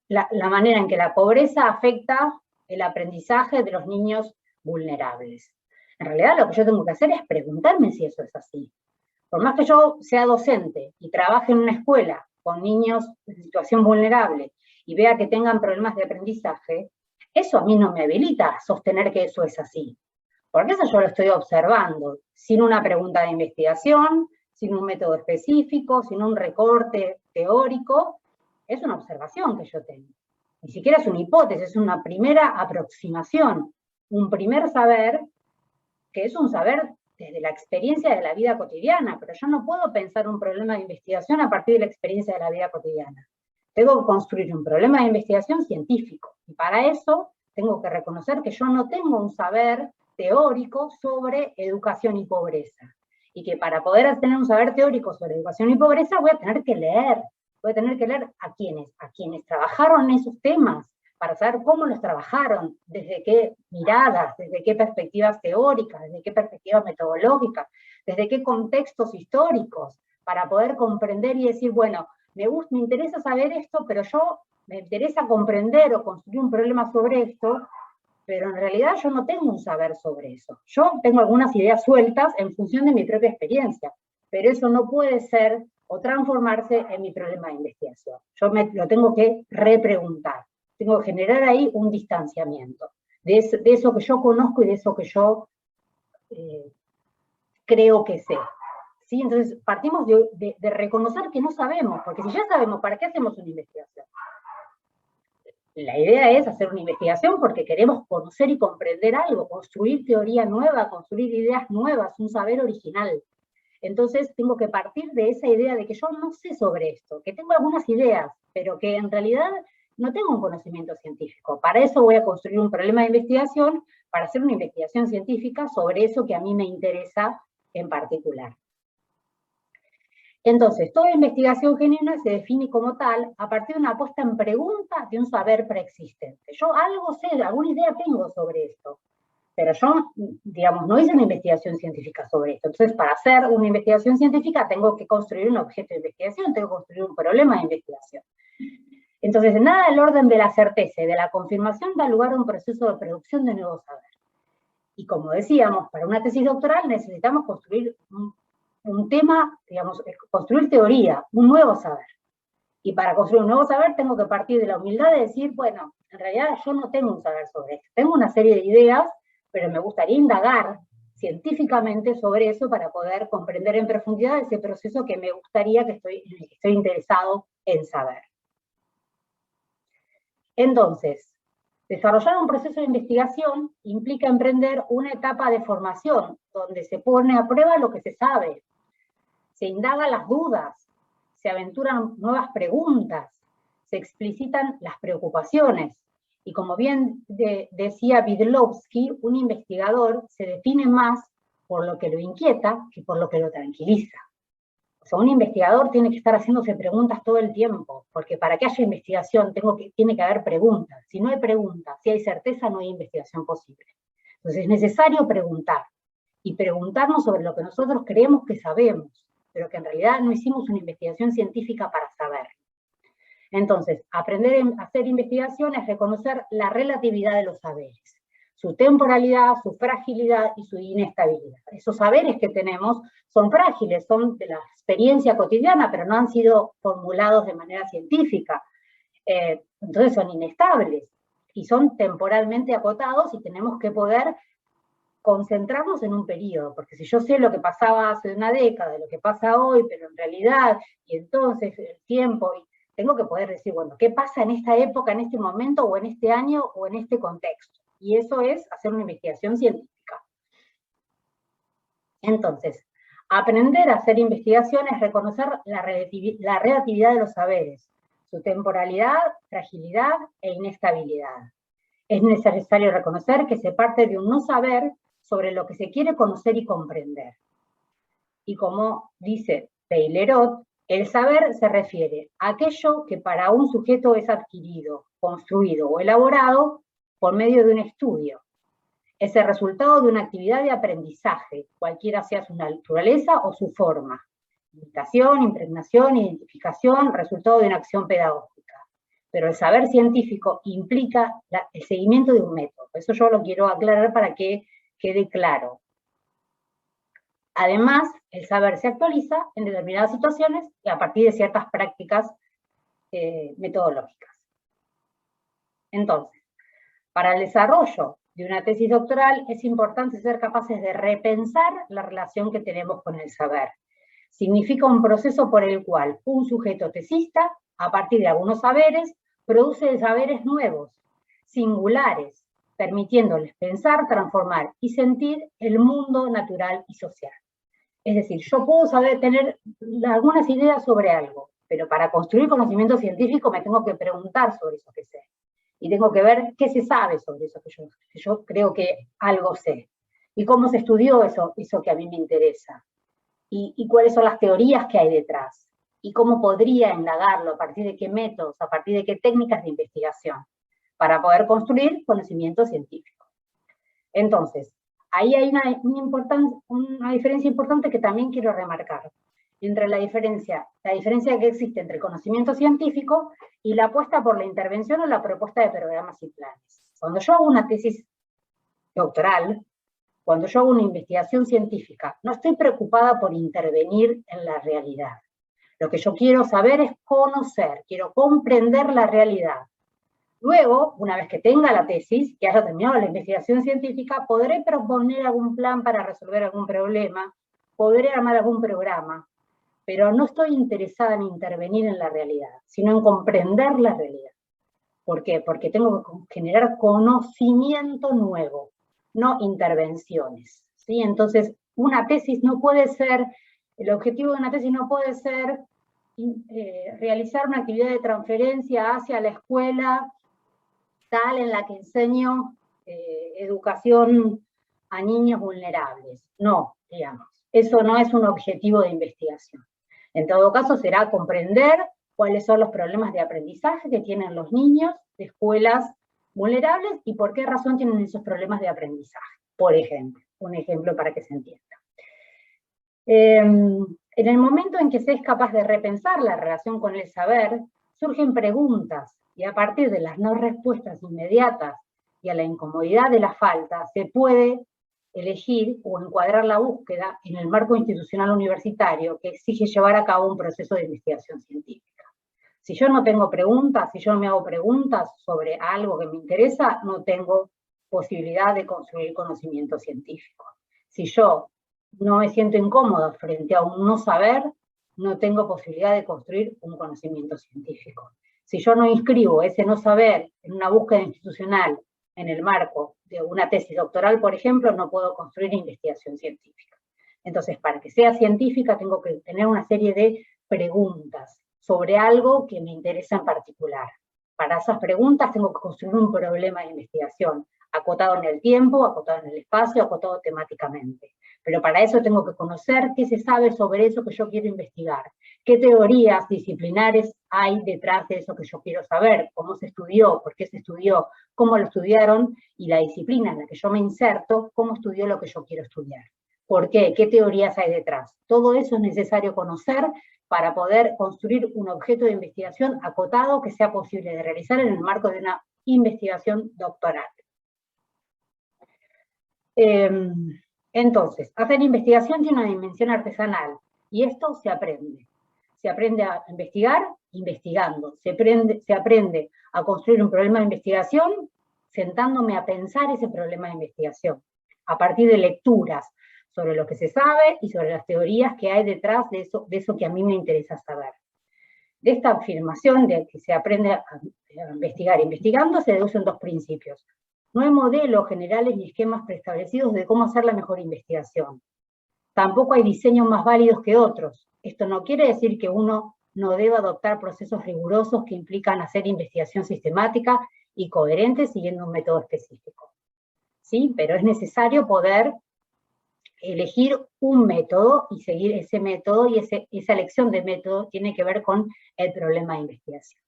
La manera en que la pobreza afecta el aprendizaje de los niños vulnerables. En realidad lo que yo tengo que hacer es preguntarme si eso es así. Por más que yo sea docente y trabaje en una escuela con niños en situación vulnerable y vea que tengan problemas de aprendizaje, eso a mí no me habilita a sostener que eso es así. Porque eso yo lo estoy observando, sin una pregunta de investigación, sin un método específico, sin un recorte teórico. Es una observación que yo tengo. Ni siquiera es una hipótesis, es una primera aproximación, un primer saber, que es un saber desde la experiencia de la vida cotidiana, pero yo no puedo pensar un problema de investigación a partir de la experiencia de la vida cotidiana. Tengo que construir un problema de investigación científico, y para eso tengo que reconocer que yo no tengo un saber teórico sobre educación y pobreza, y que para poder tener un saber teórico sobre educación y pobreza voy a tener que leer a quienes trabajaron en esos temas, para saber cómo los trabajaron, desde qué miradas, desde qué perspectivas teóricas, desde qué perspectivas metodológicas, desde qué contextos históricos, para poder comprender y decir, bueno, me interesa saber esto, pero me interesa comprender o construir un problema sobre esto, pero en realidad yo no tengo un saber sobre eso. Yo tengo algunas ideas sueltas en función de mi propia experiencia, pero eso no puede ser o transformarse en mi problema de investigación. Yo lo tengo que repreguntar, tengo que generar ahí un distanciamiento de eso que yo conozco y de eso que yo creo que sé. ¿Sí? Entonces partimos de reconocer que no sabemos, porque si ya sabemos, ¿para qué hacemos una investigación? La idea es hacer una investigación porque queremos conocer y comprender algo, construir teoría nueva, construir ideas nuevas, un saber original. Entonces tengo que partir de esa idea de que yo no sé sobre esto, que tengo algunas ideas, pero que en realidad no tengo un conocimiento científico. Para eso voy a construir un problema de investigación, para hacer una investigación científica sobre eso que a mí me interesa en particular. Entonces, toda investigación genuina se define como tal a partir de una puesta en pregunta de un saber preexistente. Yo algo sé, alguna idea tengo sobre esto, pero yo, digamos, no hice una investigación científica sobre esto. Entonces, para hacer una investigación científica tengo que construir un objeto de investigación, tengo que construir un problema de investigación. Entonces, nada del orden de la certeza y de la confirmación da lugar a un proceso de producción de nuevo saber. Y como decíamos, para una tesis doctoral necesitamos construir un tema, digamos, construir teoría, un nuevo saber. Y para construir un nuevo saber tengo que partir de la humildad de decir, bueno, en realidad yo no tengo un saber sobre esto. Tengo una serie de ideas, pero me gustaría indagar científicamente sobre eso para poder comprender en profundidad ese proceso que me gustaría, en el que estoy interesado en saber. Entonces, desarrollar un proceso de investigación implica emprender una etapa de formación donde se pone a prueba lo que se sabe, se indagan las dudas, se aventuran nuevas preguntas, se explicitan las preocupaciones. Y como bien decía Bidlowski, un investigador se define más por lo que lo inquieta que por lo que lo tranquiliza. O sea, un investigador tiene que estar haciéndose preguntas todo el tiempo, porque para que haya investigación tiene que haber preguntas. Si no hay preguntas, si hay certeza, no hay investigación posible. Entonces es necesario preguntar, y preguntarnos sobre lo que nosotros creemos que sabemos, pero que en realidad no hicimos una investigación científica para saber. Entonces, aprender a hacer investigación es reconocer la relatividad de los saberes, su temporalidad, su fragilidad y su inestabilidad. Esos saberes que tenemos son frágiles, son de la experiencia cotidiana, pero no han sido formulados de manera científica. Entonces son inestables y son temporalmente acotados y tenemos que poder concentrarnos en un periodo, porque si yo sé lo que pasaba hace una década, lo que pasa hoy, pero en realidad, y entonces el tiempo, tengo que poder decir, bueno, ¿qué pasa en esta época, en este momento, o en este año, o en este contexto? Y eso es hacer una investigación científica. Entonces, aprender a hacer investigación es reconocer la relatividad de los saberes, su temporalidad, fragilidad e inestabilidad. Es necesario reconocer que se parte de un no saber sobre lo que se quiere conocer y comprender. Y como dice Taylor, el saber se refiere a aquello que para un sujeto es adquirido, construido o elaborado por medio de un estudio. Es el resultado de una actividad de aprendizaje, cualquiera sea su naturaleza o su forma. Imitación, impregnación, identificación, resultado de una acción pedagógica. Pero el saber científico implica el seguimiento de un método. Eso yo lo quiero aclarar para que quede claro. Además, el saber se actualiza en determinadas situaciones y a partir de ciertas prácticas metodológicas. Entonces, para el desarrollo de una tesis doctoral es importante ser capaces de repensar la relación que tenemos con el saber. Significa un proceso por el cual un sujeto tesista, a partir de algunos saberes, produce saberes nuevos, singulares, permitiéndoles pensar, transformar y sentir el mundo natural y social. Es decir, yo puedo tener algunas ideas sobre algo, pero para construir conocimiento científico me tengo que preguntar sobre eso que sé. Y tengo que ver qué se sabe sobre eso que yo creo que algo sé. Y cómo se estudió eso que a mí me interesa. Y cuáles son las teorías que hay detrás. Y cómo podría indagarlo, a partir de qué métodos, a partir de qué técnicas de investigación. para poder construir conocimiento científico. Entonces, ahí hay una diferencia importante que también quiero remarcar, entre la diferencia que existe entre el conocimiento científico y la apuesta por la intervención o la propuesta de programas y planes. Cuando yo hago una tesis doctoral, cuando yo hago una investigación científica, no estoy preocupada por intervenir en la realidad. Lo que yo quiero saber es conocer, quiero comprender la realidad. Luego, una vez que tenga la tesis, que haya terminado la investigación científica, podré proponer algún plan para resolver algún problema, podré armar algún programa, pero no estoy interesada en intervenir en la realidad, sino en comprender la realidad. ¿Por qué? Porque tengo que generar conocimiento nuevo, no intervenciones, ¿sí? Entonces, una tesis no puede ser, el objetivo de una tesis no puede ser realizar una actividad de transferencia hacia la escuela tal en la que enseño educación a niños vulnerables. No, digamos, eso no es un objetivo de investigación. En todo caso, será comprender cuáles son los problemas de aprendizaje que tienen los niños de escuelas vulnerables y por qué razón tienen esos problemas de aprendizaje, por ejemplo. Un ejemplo para que se entienda. En el momento en que se es capaz de repensar la relación con el saber, surgen preguntas, y a partir de las no respuestas inmediatas y a la incomodidad de la falta, se puede elegir o encuadrar la búsqueda en el marco institucional universitario que exige llevar a cabo un proceso de investigación científica. Si yo no tengo preguntas, si yo no me hago preguntas sobre algo que me interesa, no tengo posibilidad de construir conocimiento científico. Si yo no me siento incómoda frente a un no saber, no tengo posibilidad de construir un conocimiento científico. Si yo no inscribo ese no saber en una búsqueda institucional en el marco de una tesis doctoral, por ejemplo, no puedo construir investigación científica. Entonces, para que sea científica, tengo que tener una serie de preguntas sobre algo que me interesa en particular. Para esas preguntas tengo que construir un problema de investigación, acotado en el tiempo, acotado en el espacio, acotado temáticamente. Pero para eso tengo que conocer qué se sabe sobre eso que yo quiero investigar, qué teorías disciplinares hay detrás de eso que yo quiero saber, cómo se estudió, por qué se estudió, cómo lo estudiaron, y la disciplina en la que yo me inserto, cómo estudió lo que yo quiero estudiar. ¿Por qué? ¿Qué teorías hay detrás? Todo eso es necesario conocer para poder construir un objeto de investigación acotado que sea posible de realizar en el marco de una investigación doctoral. Entonces, hacer investigación tiene una dimensión artesanal, y esto se aprende. Se aprende a investigar investigando, se aprende a construir un problema de investigación sentándome a pensar ese problema de investigación, a partir de lecturas sobre lo que se sabe y sobre las teorías que hay detrás de eso que a mí me interesa saber. De esta afirmación de que se aprende a investigar investigando se deducen dos principios. No hay modelos generales ni esquemas preestablecidos de cómo hacer la mejor investigación. Tampoco hay diseños más válidos que otros. Esto no quiere decir que uno no deba adoptar procesos rigurosos que implican hacer investigación sistemática y coherente siguiendo un método específico. ¿Sí? Pero es necesario poder elegir un método y seguir ese método, y esa elección de método tiene que ver con el problema de investigación.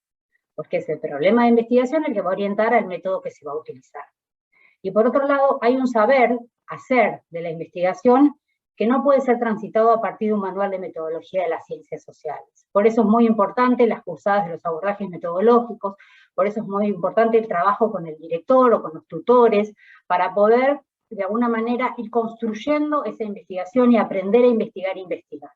Porque es el problema de investigación el que va a orientar al método que se va a utilizar. Y por otro lado, hay un saber hacer de la investigación que no puede ser transitado a partir de un manual de metodología de las ciencias sociales. Por eso es muy importante las cursadas de los abordajes metodológicos, por eso es muy importante el trabajo con el director o con los tutores, para poder, de alguna manera, ir construyendo esa investigación y aprender a investigar investigando.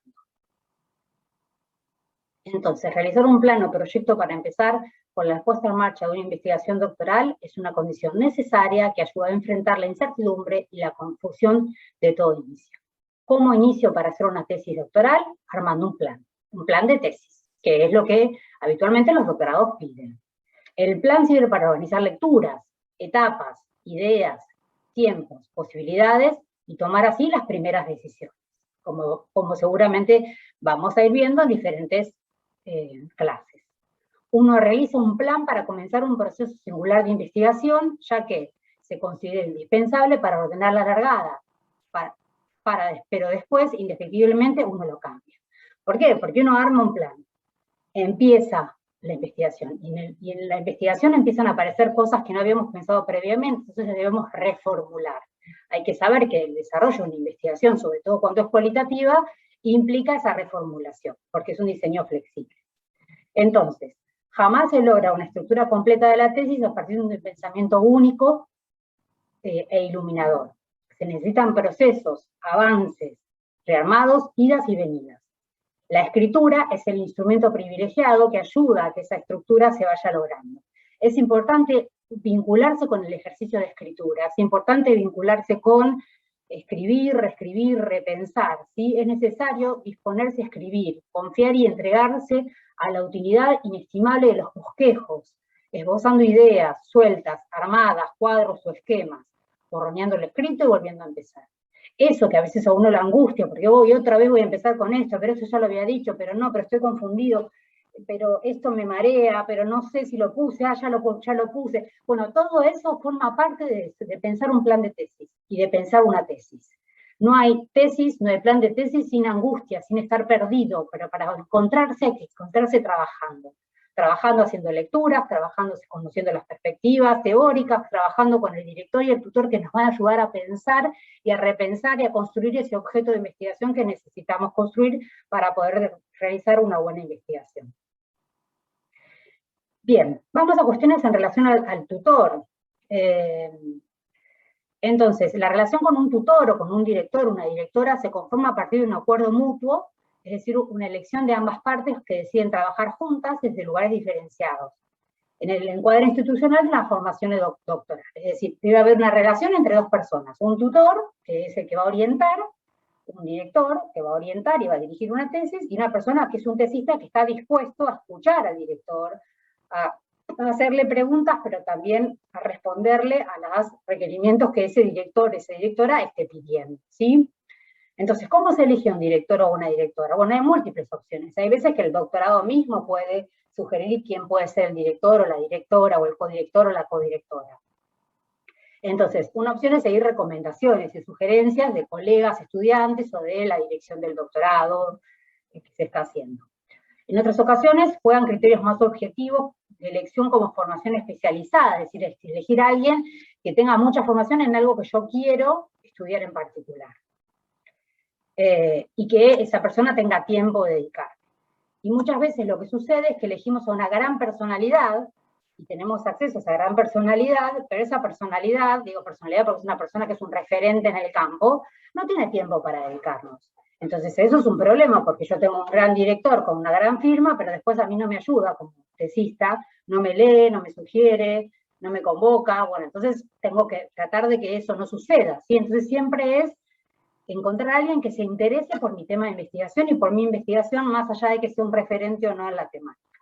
Entonces, realizar un plan o proyecto para empezar con la puesta en marcha de una investigación doctoral es una condición necesaria que ayuda a enfrentar la incertidumbre y la confusión de todo inicio. ¿Cómo inicio para hacer una tesis doctoral? Armando un plan de tesis, que es lo que habitualmente los doctorados piden. El plan sirve para organizar lecturas, etapas, ideas, tiempos, posibilidades y tomar así las primeras decisiones, como seguramente vamos a ir viendo en diferentes clases. Uno realiza un plan para comenzar un proceso singular de investigación, ya que se considera indispensable para ordenar la largada, pero después, indefectiblemente, uno lo cambia. ¿Por qué? Porque uno arma un plan, empieza la investigación. Y en la investigación empiezan a aparecer cosas que no habíamos pensado previamente, entonces las debemos reformular. Hay que saber que el desarrollo de una investigación, sobre todo cuando es cualitativa, implica esa reformulación, porque es un diseño flexible. Entonces, jamás se logra una estructura completa de la tesis a partir de un pensamiento único e iluminador. Se necesitan procesos, avances, rearmados, idas y venidas. La escritura es el instrumento privilegiado que ayuda a que esa estructura se vaya logrando. Es importante vincularse con el ejercicio de escritura, es importante vincularse con escribir, reescribir, repensar, ¿sí? Es necesario disponerse a escribir, confiar y entregarse a la utilidad inestimable de los bosquejos, esbozando ideas sueltas, armadas, cuadros o esquemas, borroneando lo escrito y volviendo a empezar. Eso que a veces a uno le angustia, porque otra vez voy a empezar con esto, pero eso ya lo había dicho, pero no, pero estoy confundido, pero esto me marea, pero no sé si lo puse, ya lo puse. Bueno, todo eso forma parte de pensar un plan de tesis y de pensar una tesis. No hay tesis, no hay plan de tesis sin angustia, sin estar perdido, pero para encontrarse hay que encontrarse trabajando haciendo lecturas, trabajando conociendo las perspectivas teóricas, trabajando con el director y el tutor que nos van a ayudar a pensar y a repensar y a construir ese objeto de investigación que necesitamos construir para poder realizar una buena investigación. Bien, vamos a cuestiones en relación al tutor. Entonces, la relación con un tutor o con un director, una directora, se conforma a partir de un acuerdo mutuo, es decir, una elección de ambas partes que deciden trabajar juntas desde lugares diferenciados. En el encuadre institucional, la formación doctoral, es decir, debe haber una relación entre dos personas, un tutor, que es el que va a orientar, un director que va a orientar y va a dirigir una tesis, y una persona que es un tesista que está dispuesto a escuchar al director, a hacerle preguntas, pero también a responderle a los requerimientos que ese director, esa directora esté pidiendo, ¿sí? Entonces, ¿cómo se elige un director o una directora? Bueno, hay múltiples opciones. Hay veces que el doctorado mismo puede sugerir quién puede ser el director o la directora, o el codirector o la codirectora. Entonces, una opción es seguir recomendaciones y sugerencias de colegas, estudiantes o de la dirección del doctorado que se está haciendo. En otras ocasiones juegan criterios más objetivos de elección como formación especializada, es decir, elegir a alguien que tenga mucha formación en algo que yo quiero estudiar en particular. Y que esa persona tenga tiempo de dedicar. Y muchas veces lo que sucede es que elegimos a una gran personalidad, y tenemos acceso a esa gran personalidad, pero esa personalidad, digo personalidad porque es una persona que es un referente en el campo, no tiene tiempo para dedicarnos. Entonces eso es un problema, porque yo tengo un gran director con una gran firma, pero después a mí no me ayuda como tesista, no me lee, no me sugiere, no me convoca, bueno, entonces tengo que tratar de que eso no suceda, ¿sí? Entonces siempre es encontrar a alguien que se interese por mi tema de investigación y por mi investigación, más allá de que sea un referente o no en la temática.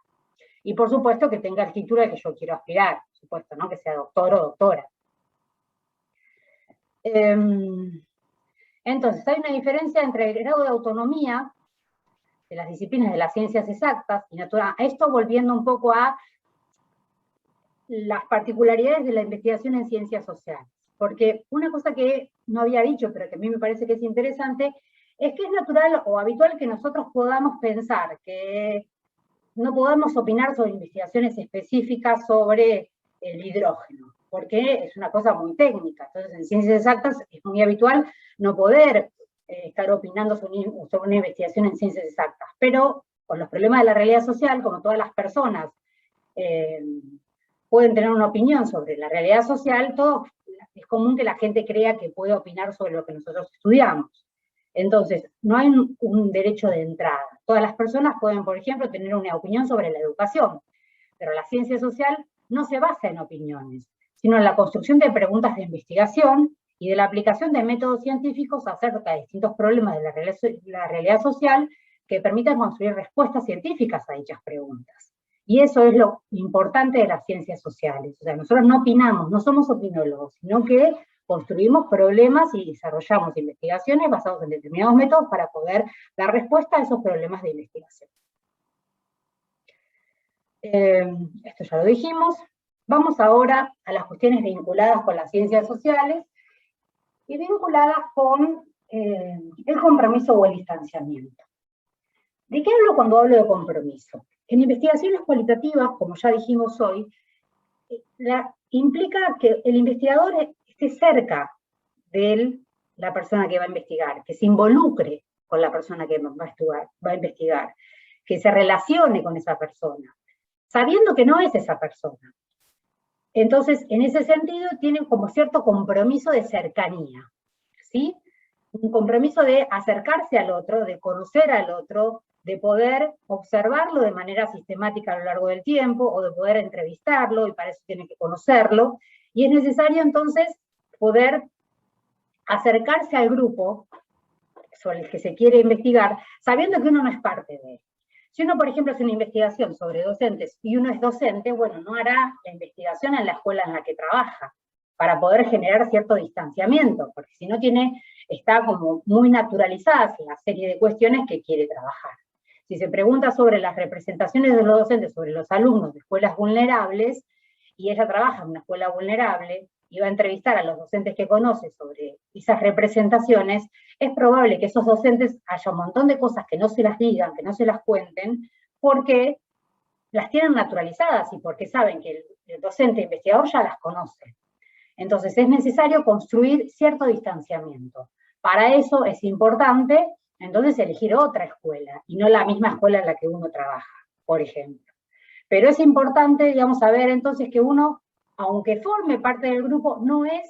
Y por supuesto que tenga el título al que yo quiero aspirar, por supuesto, ¿no? Que sea doctor o doctora. Entonces, hay una diferencia entre el grado de autonomía de las disciplinas de las ciencias exactas y natural. Esto volviendo un poco a las particularidades de la investigación en ciencias sociales. Porque una cosa que no había dicho, pero que a mí me parece que es interesante, es que es natural o habitual que nosotros podamos pensar que no podemos opinar sobre investigaciones específicas sobre el hidrógeno, porque es una cosa muy técnica. Entonces, en ciencias exactas es muy habitual no poder estar opinando sobre una investigación en ciencias exactas. Pero con los problemas de la realidad social, como todas las personas pueden tener una opinión sobre la realidad social, es común que la gente crea que puede opinar sobre lo que nosotros estudiamos. Entonces, no hay un derecho de entrada. Todas las personas pueden, por ejemplo, tener una opinión sobre la educación, pero la ciencia social no se basa en opiniones, sino en la construcción de preguntas de investigación y de la aplicación de métodos científicos acerca de distintos problemas de la realidad social que permitan construir respuestas científicas a dichas preguntas. Y eso es lo importante de las ciencias sociales. O sea, nosotros no opinamos, no somos opinólogos, sino que construimos problemas y desarrollamos investigaciones basadas en determinados métodos para poder dar respuesta a esos problemas de investigación. Esto ya lo dijimos. Vamos ahora a las cuestiones vinculadas con las ciencias sociales y vinculadas con el compromiso o el distanciamiento. ¿De qué hablo cuando hablo de compromiso? En investigaciones cualitativas, como ya dijimos hoy, implica que el investigador esté cerca de la persona que va a investigar, que se involucre con la persona que va a investigar, que se relacione con esa persona, sabiendo que no es esa persona. Entonces, en ese sentido, tienen como cierto compromiso de cercanía, ¿sí? Un compromiso de acercarse al otro, de conocer al otro, de poder observarlo de manera sistemática a lo largo del tiempo, o de poder entrevistarlo, y para eso tiene que conocerlo, y es necesario entonces poder acercarse al grupo sobre el que se quiere investigar, sabiendo que uno no es parte de él. Si uno, por ejemplo, hace una investigación sobre docentes y uno es docente, bueno, no hará la investigación en la escuela en la que trabaja, para poder generar cierto distanciamiento, porque si no está como muy naturalizadas la serie de cuestiones que quiere trabajar. Si se pregunta sobre las representaciones de los docentes sobre los alumnos de escuelas vulnerables, y ella trabaja en una escuela vulnerable, y va a entrevistar a los docentes que conoce sobre esas representaciones, es probable que esos docentes haya un montón de cosas que no se las digan, que no se las cuenten, porque las tienen naturalizadas y porque saben que el docente investigador ya las conoce. Entonces es necesario construir cierto distanciamiento. Para eso es importante, entonces, elegir otra escuela, y no la misma escuela en la que uno trabaja, por ejemplo. Pero es importante, digamos, saber entonces que uno, aunque forme parte del grupo, no es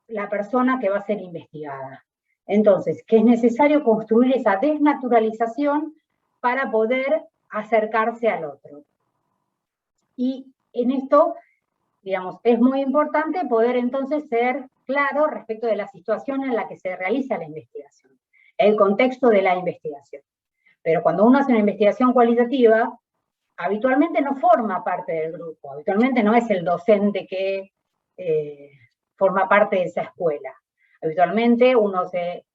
la persona que va a ser investigada. Entonces, que es necesario construir esa desnaturalización para poder acercarse al otro. Y en esto, digamos, es muy importante poder entonces ser claro respecto de la situación en la que se realiza la investigación, el contexto de la investigación. Pero cuando uno hace una investigación cualitativa, habitualmente no forma parte del grupo, habitualmente no es el docente que forma parte de esa escuela. Habitualmente uno hace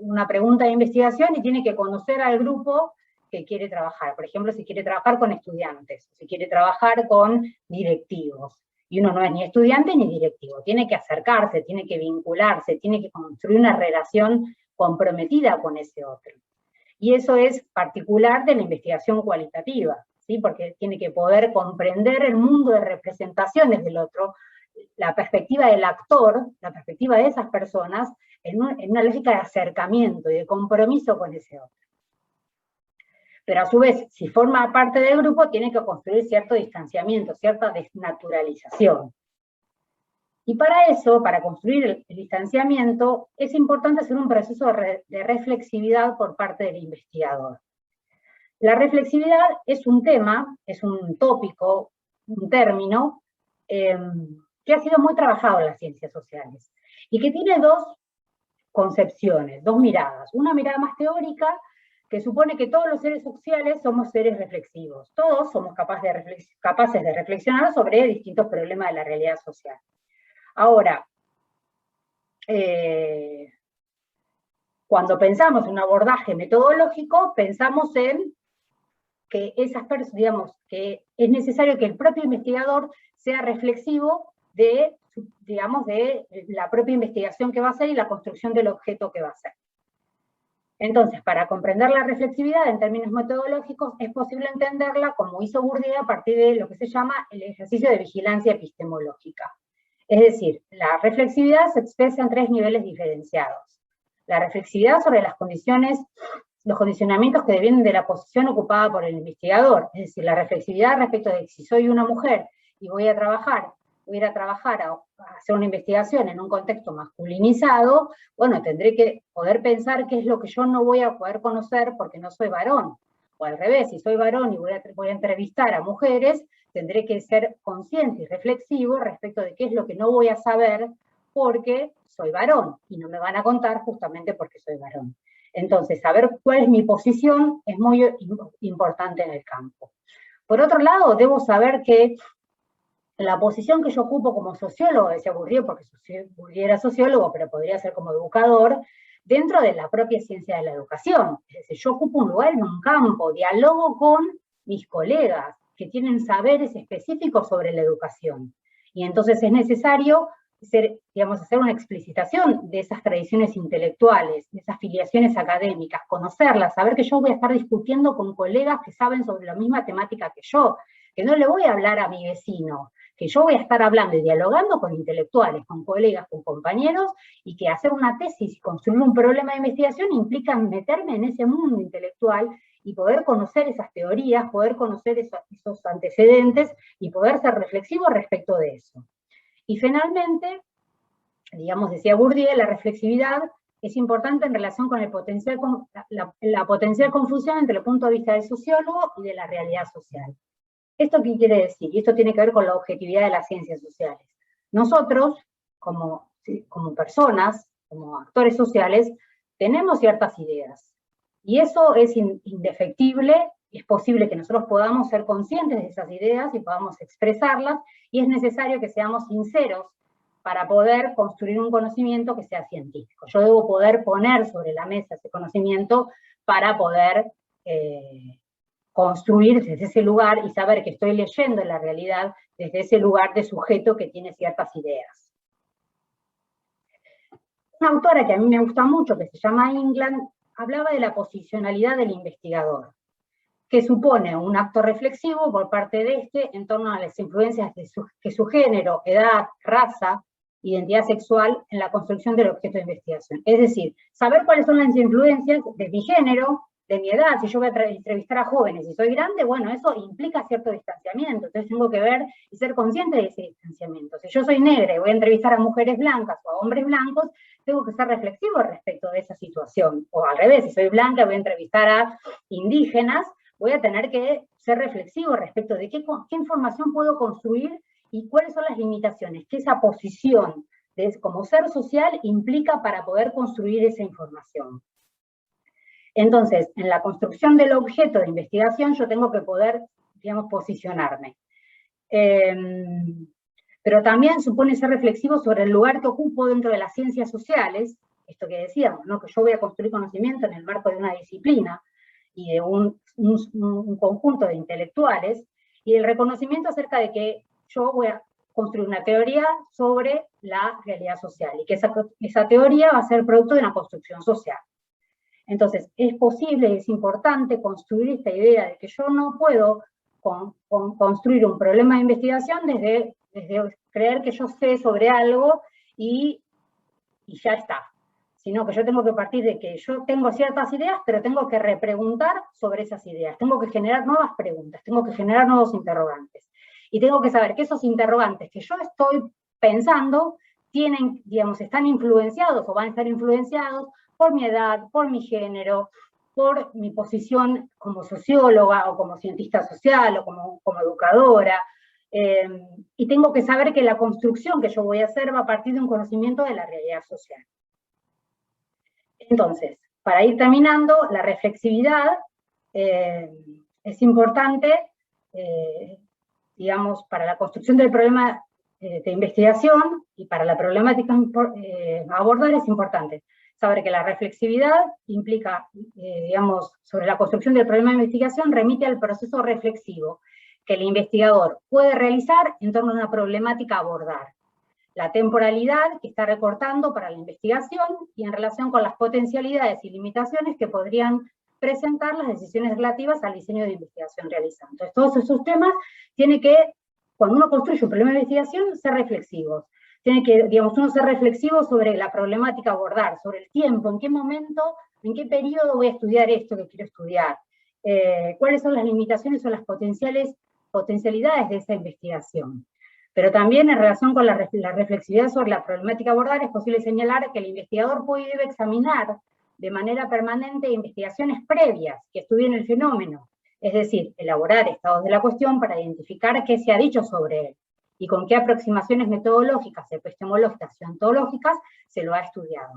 una pregunta de investigación y tiene que conocer al grupo que quiere trabajar. Por ejemplo, si quiere trabajar con estudiantes, si quiere trabajar con directivos, y uno no es ni estudiante ni directivo, tiene que acercarse, tiene que vincularse, tiene que construir una relación comprometida con ese otro. Y eso es particular de la investigación cualitativa, ¿sí? Porque tiene que poder comprender el mundo de representaciones del otro, la perspectiva del actor, la perspectiva de esas personas, en una lógica de acercamiento y de compromiso con ese otro. Pero a su vez, si forma parte del grupo, tiene que construir cierto distanciamiento, cierta desnaturalización. Y para eso, para construir el distanciamiento, es importante hacer un proceso de reflexividad por parte del investigador. La reflexividad es un tema, es un tópico, un término, que ha sido muy trabajado en las ciencias sociales, y que tiene dos concepciones, dos miradas. Una mirada más teórica, que supone que todos los seres sociales somos seres reflexivos. Todos somos capaces de reflexionar sobre distintos problemas de la realidad social. Ahora, cuando pensamos en un abordaje metodológico, pensamos en que digamos, que es necesario que el propio investigador sea reflexivo de la propia investigación que va a hacer y la construcción del objeto que va a hacer. Entonces, para comprender la reflexividad en términos metodológicos, es posible entenderla, como hizo Bourdieu, a partir de lo que se llama el ejercicio de vigilancia epistemológica. Es decir, la reflexividad se expresa en tres niveles diferenciados. La reflexividad sobre las condiciones, los condicionamientos que devienen de la posición ocupada por el investigador, es decir, la reflexividad respecto de si soy una mujer y voy a ir a trabajar a hacer una investigación en un contexto masculinizado, bueno, tendré que poder pensar qué es lo que yo no voy a poder conocer porque no soy varón. O al revés, si soy varón y voy a entrevistar a mujeres, tendré que ser consciente y reflexivo respecto de qué es lo que no voy a saber porque soy varón, y no me van a contar justamente porque soy varón. Entonces, saber cuál es mi posición es muy importante en el campo. Por otro lado, debo saber que la posición que yo ocupo como sociólogo, decía Bourdieu, porque Bourdieu era sociólogo, pero podría ser como educador, dentro de la propia ciencia de la educación. Es decir, yo ocupo un lugar en un campo, dialogo con mis colegas que tienen saberes específicos sobre la educación. Y entonces es necesario hacer una explicitación de esas tradiciones intelectuales, de esas filiaciones académicas, conocerlas, saber que yo voy a estar discutiendo con colegas que saben sobre la misma temática que yo, que no le voy a hablar a mi vecino, que yo voy a estar hablando y dialogando con intelectuales, con colegas, con compañeros, y que hacer una tesis y construir un problema de investigación implica meterme en ese mundo intelectual y poder conocer esas teorías, poder conocer esos antecedentes y poder ser reflexivo respecto de eso. Y finalmente, decía Bourdieu, la reflexividad es importante en relación con la potencial confusión entre el punto de vista del sociólogo y de la realidad social. ¿Esto qué quiere decir? Y esto tiene que ver con la objetividad de las ciencias sociales. Nosotros, como personas, como actores sociales, tenemos ciertas ideas. Y eso es indefectible, es posible que nosotros podamos ser conscientes de esas ideas y podamos expresarlas, y es necesario que seamos sinceros para poder construir un conocimiento que sea científico. Yo debo poder poner sobre la mesa ese conocimiento para poder construir desde ese lugar y saber que estoy leyendo la realidad desde ese lugar de sujeto que tiene ciertas ideas. Una autora que a mí me gusta mucho, que se llama England, hablaba de la posicionalidad del investigador, que supone un acto reflexivo por parte de este en torno a las influencias que su género, edad, raza, identidad sexual en la construcción del objeto de investigación. Es decir, saber cuáles son las influencias de mi género, de mi edad. Si yo voy a entrevistar a jóvenes y soy grande, bueno, eso implica cierto distanciamiento, entonces tengo que ver y ser consciente de ese distanciamiento. Si yo soy negra y voy a entrevistar a mujeres blancas o a hombres blancos, tengo que ser reflexivo respecto de esa situación. O al revés, si soy blanca y voy a entrevistar a indígenas, voy a tener que ser reflexivo respecto de qué información puedo construir y cuáles son las limitaciones que esa posición como ser social implica para poder construir esa información. Entonces, en la construcción del objeto de investigación yo tengo que poder, posicionarme. Pero también supone ser reflexivo sobre el lugar que ocupo dentro de las ciencias sociales, esto que decíamos, ¿no? Que yo voy a construir conocimiento en el marco de una disciplina y de un conjunto de intelectuales, y el reconocimiento acerca de que yo voy a construir una teoría sobre la realidad social, y que esa teoría va a ser producto de una construcción social. Entonces, es posible, es importante construir esta idea de que yo no puedo construir un problema de investigación desde creer que yo sé sobre algo y ya está, sino que yo tengo que partir de que yo tengo ciertas ideas, pero tengo que repreguntar sobre esas ideas, tengo que generar nuevas preguntas, tengo que generar nuevos interrogantes, y tengo que saber que esos interrogantes que yo estoy pensando están influenciados o van a estar influenciados por mi edad, por mi género, por mi posición como socióloga o como cientista social o como educadora, y tengo que saber que la construcción que yo voy a hacer va a partir de un conocimiento de la realidad social. Entonces, para ir terminando, la reflexividad es importante, para la construcción del problema de investigación y para la problemática a abordar es importante saber que la reflexividad implica, sobre la construcción del problema de investigación, remite al proceso reflexivo que el investigador puede realizar en torno a una problemática a abordar. La temporalidad que está recortando para la investigación y en relación con las potencialidades y limitaciones que podrían presentar las decisiones relativas al diseño de investigación realizado. Entonces, todos esos temas tiene que, cuando uno construye un problema de investigación, ser reflexivos. Tiene que, uno ser reflexivo sobre la problemática a abordar, sobre el tiempo, en qué momento, en qué periodo voy a estudiar esto que quiero estudiar, cuáles son las limitaciones o las potencialidades de esa investigación. Pero también en relación con la reflexividad sobre la problemática a abordar, es posible señalar que el investigador puede y debe examinar de manera permanente investigaciones previas que estudien el fenómeno, es decir, elaborar estados de la cuestión para identificar qué se ha dicho sobre él y con qué aproximaciones metodológicas, epistemológicas y ontológicas se lo ha estudiado.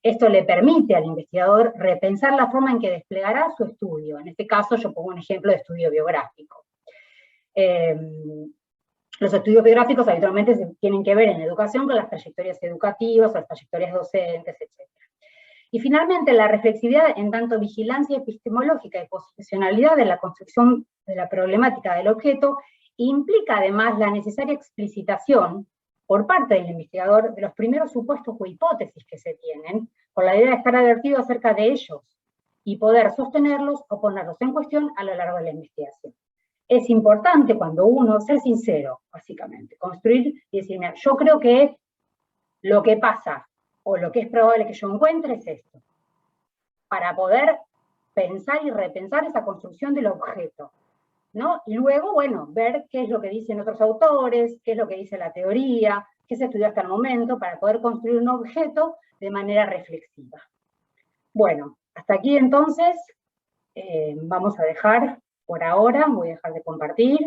Esto le permite al investigador repensar la forma en que desplegará su estudio. En este caso yo pongo un ejemplo de estudio biográfico. Los estudios biográficos habitualmente tienen que ver en educación con las trayectorias educativas, las trayectorias docentes, etc. Y finalmente, la reflexividad en tanto vigilancia epistemológica y posicionalidad de la construcción de la problemática del objeto implica además la necesaria explicitación por parte del investigador de los primeros supuestos o hipótesis que se tienen, con la idea de estar advertido acerca de ellos y poder sostenerlos o ponerlos en cuestión a lo largo de la investigación. Es importante cuando uno, ser sincero, básicamente, construir y decir, mira, yo creo que lo que pasa o lo que es probable que yo encuentre es esto, para poder pensar y repensar esa construcción del objeto, ¿no? Y luego, bueno, ver qué es lo que dicen otros autores, qué es lo que dice la teoría, qué se estudió hasta el momento, para poder construir un objeto de manera reflexiva. Bueno, hasta aquí entonces vamos a dejar por ahora, voy a dejar de compartir.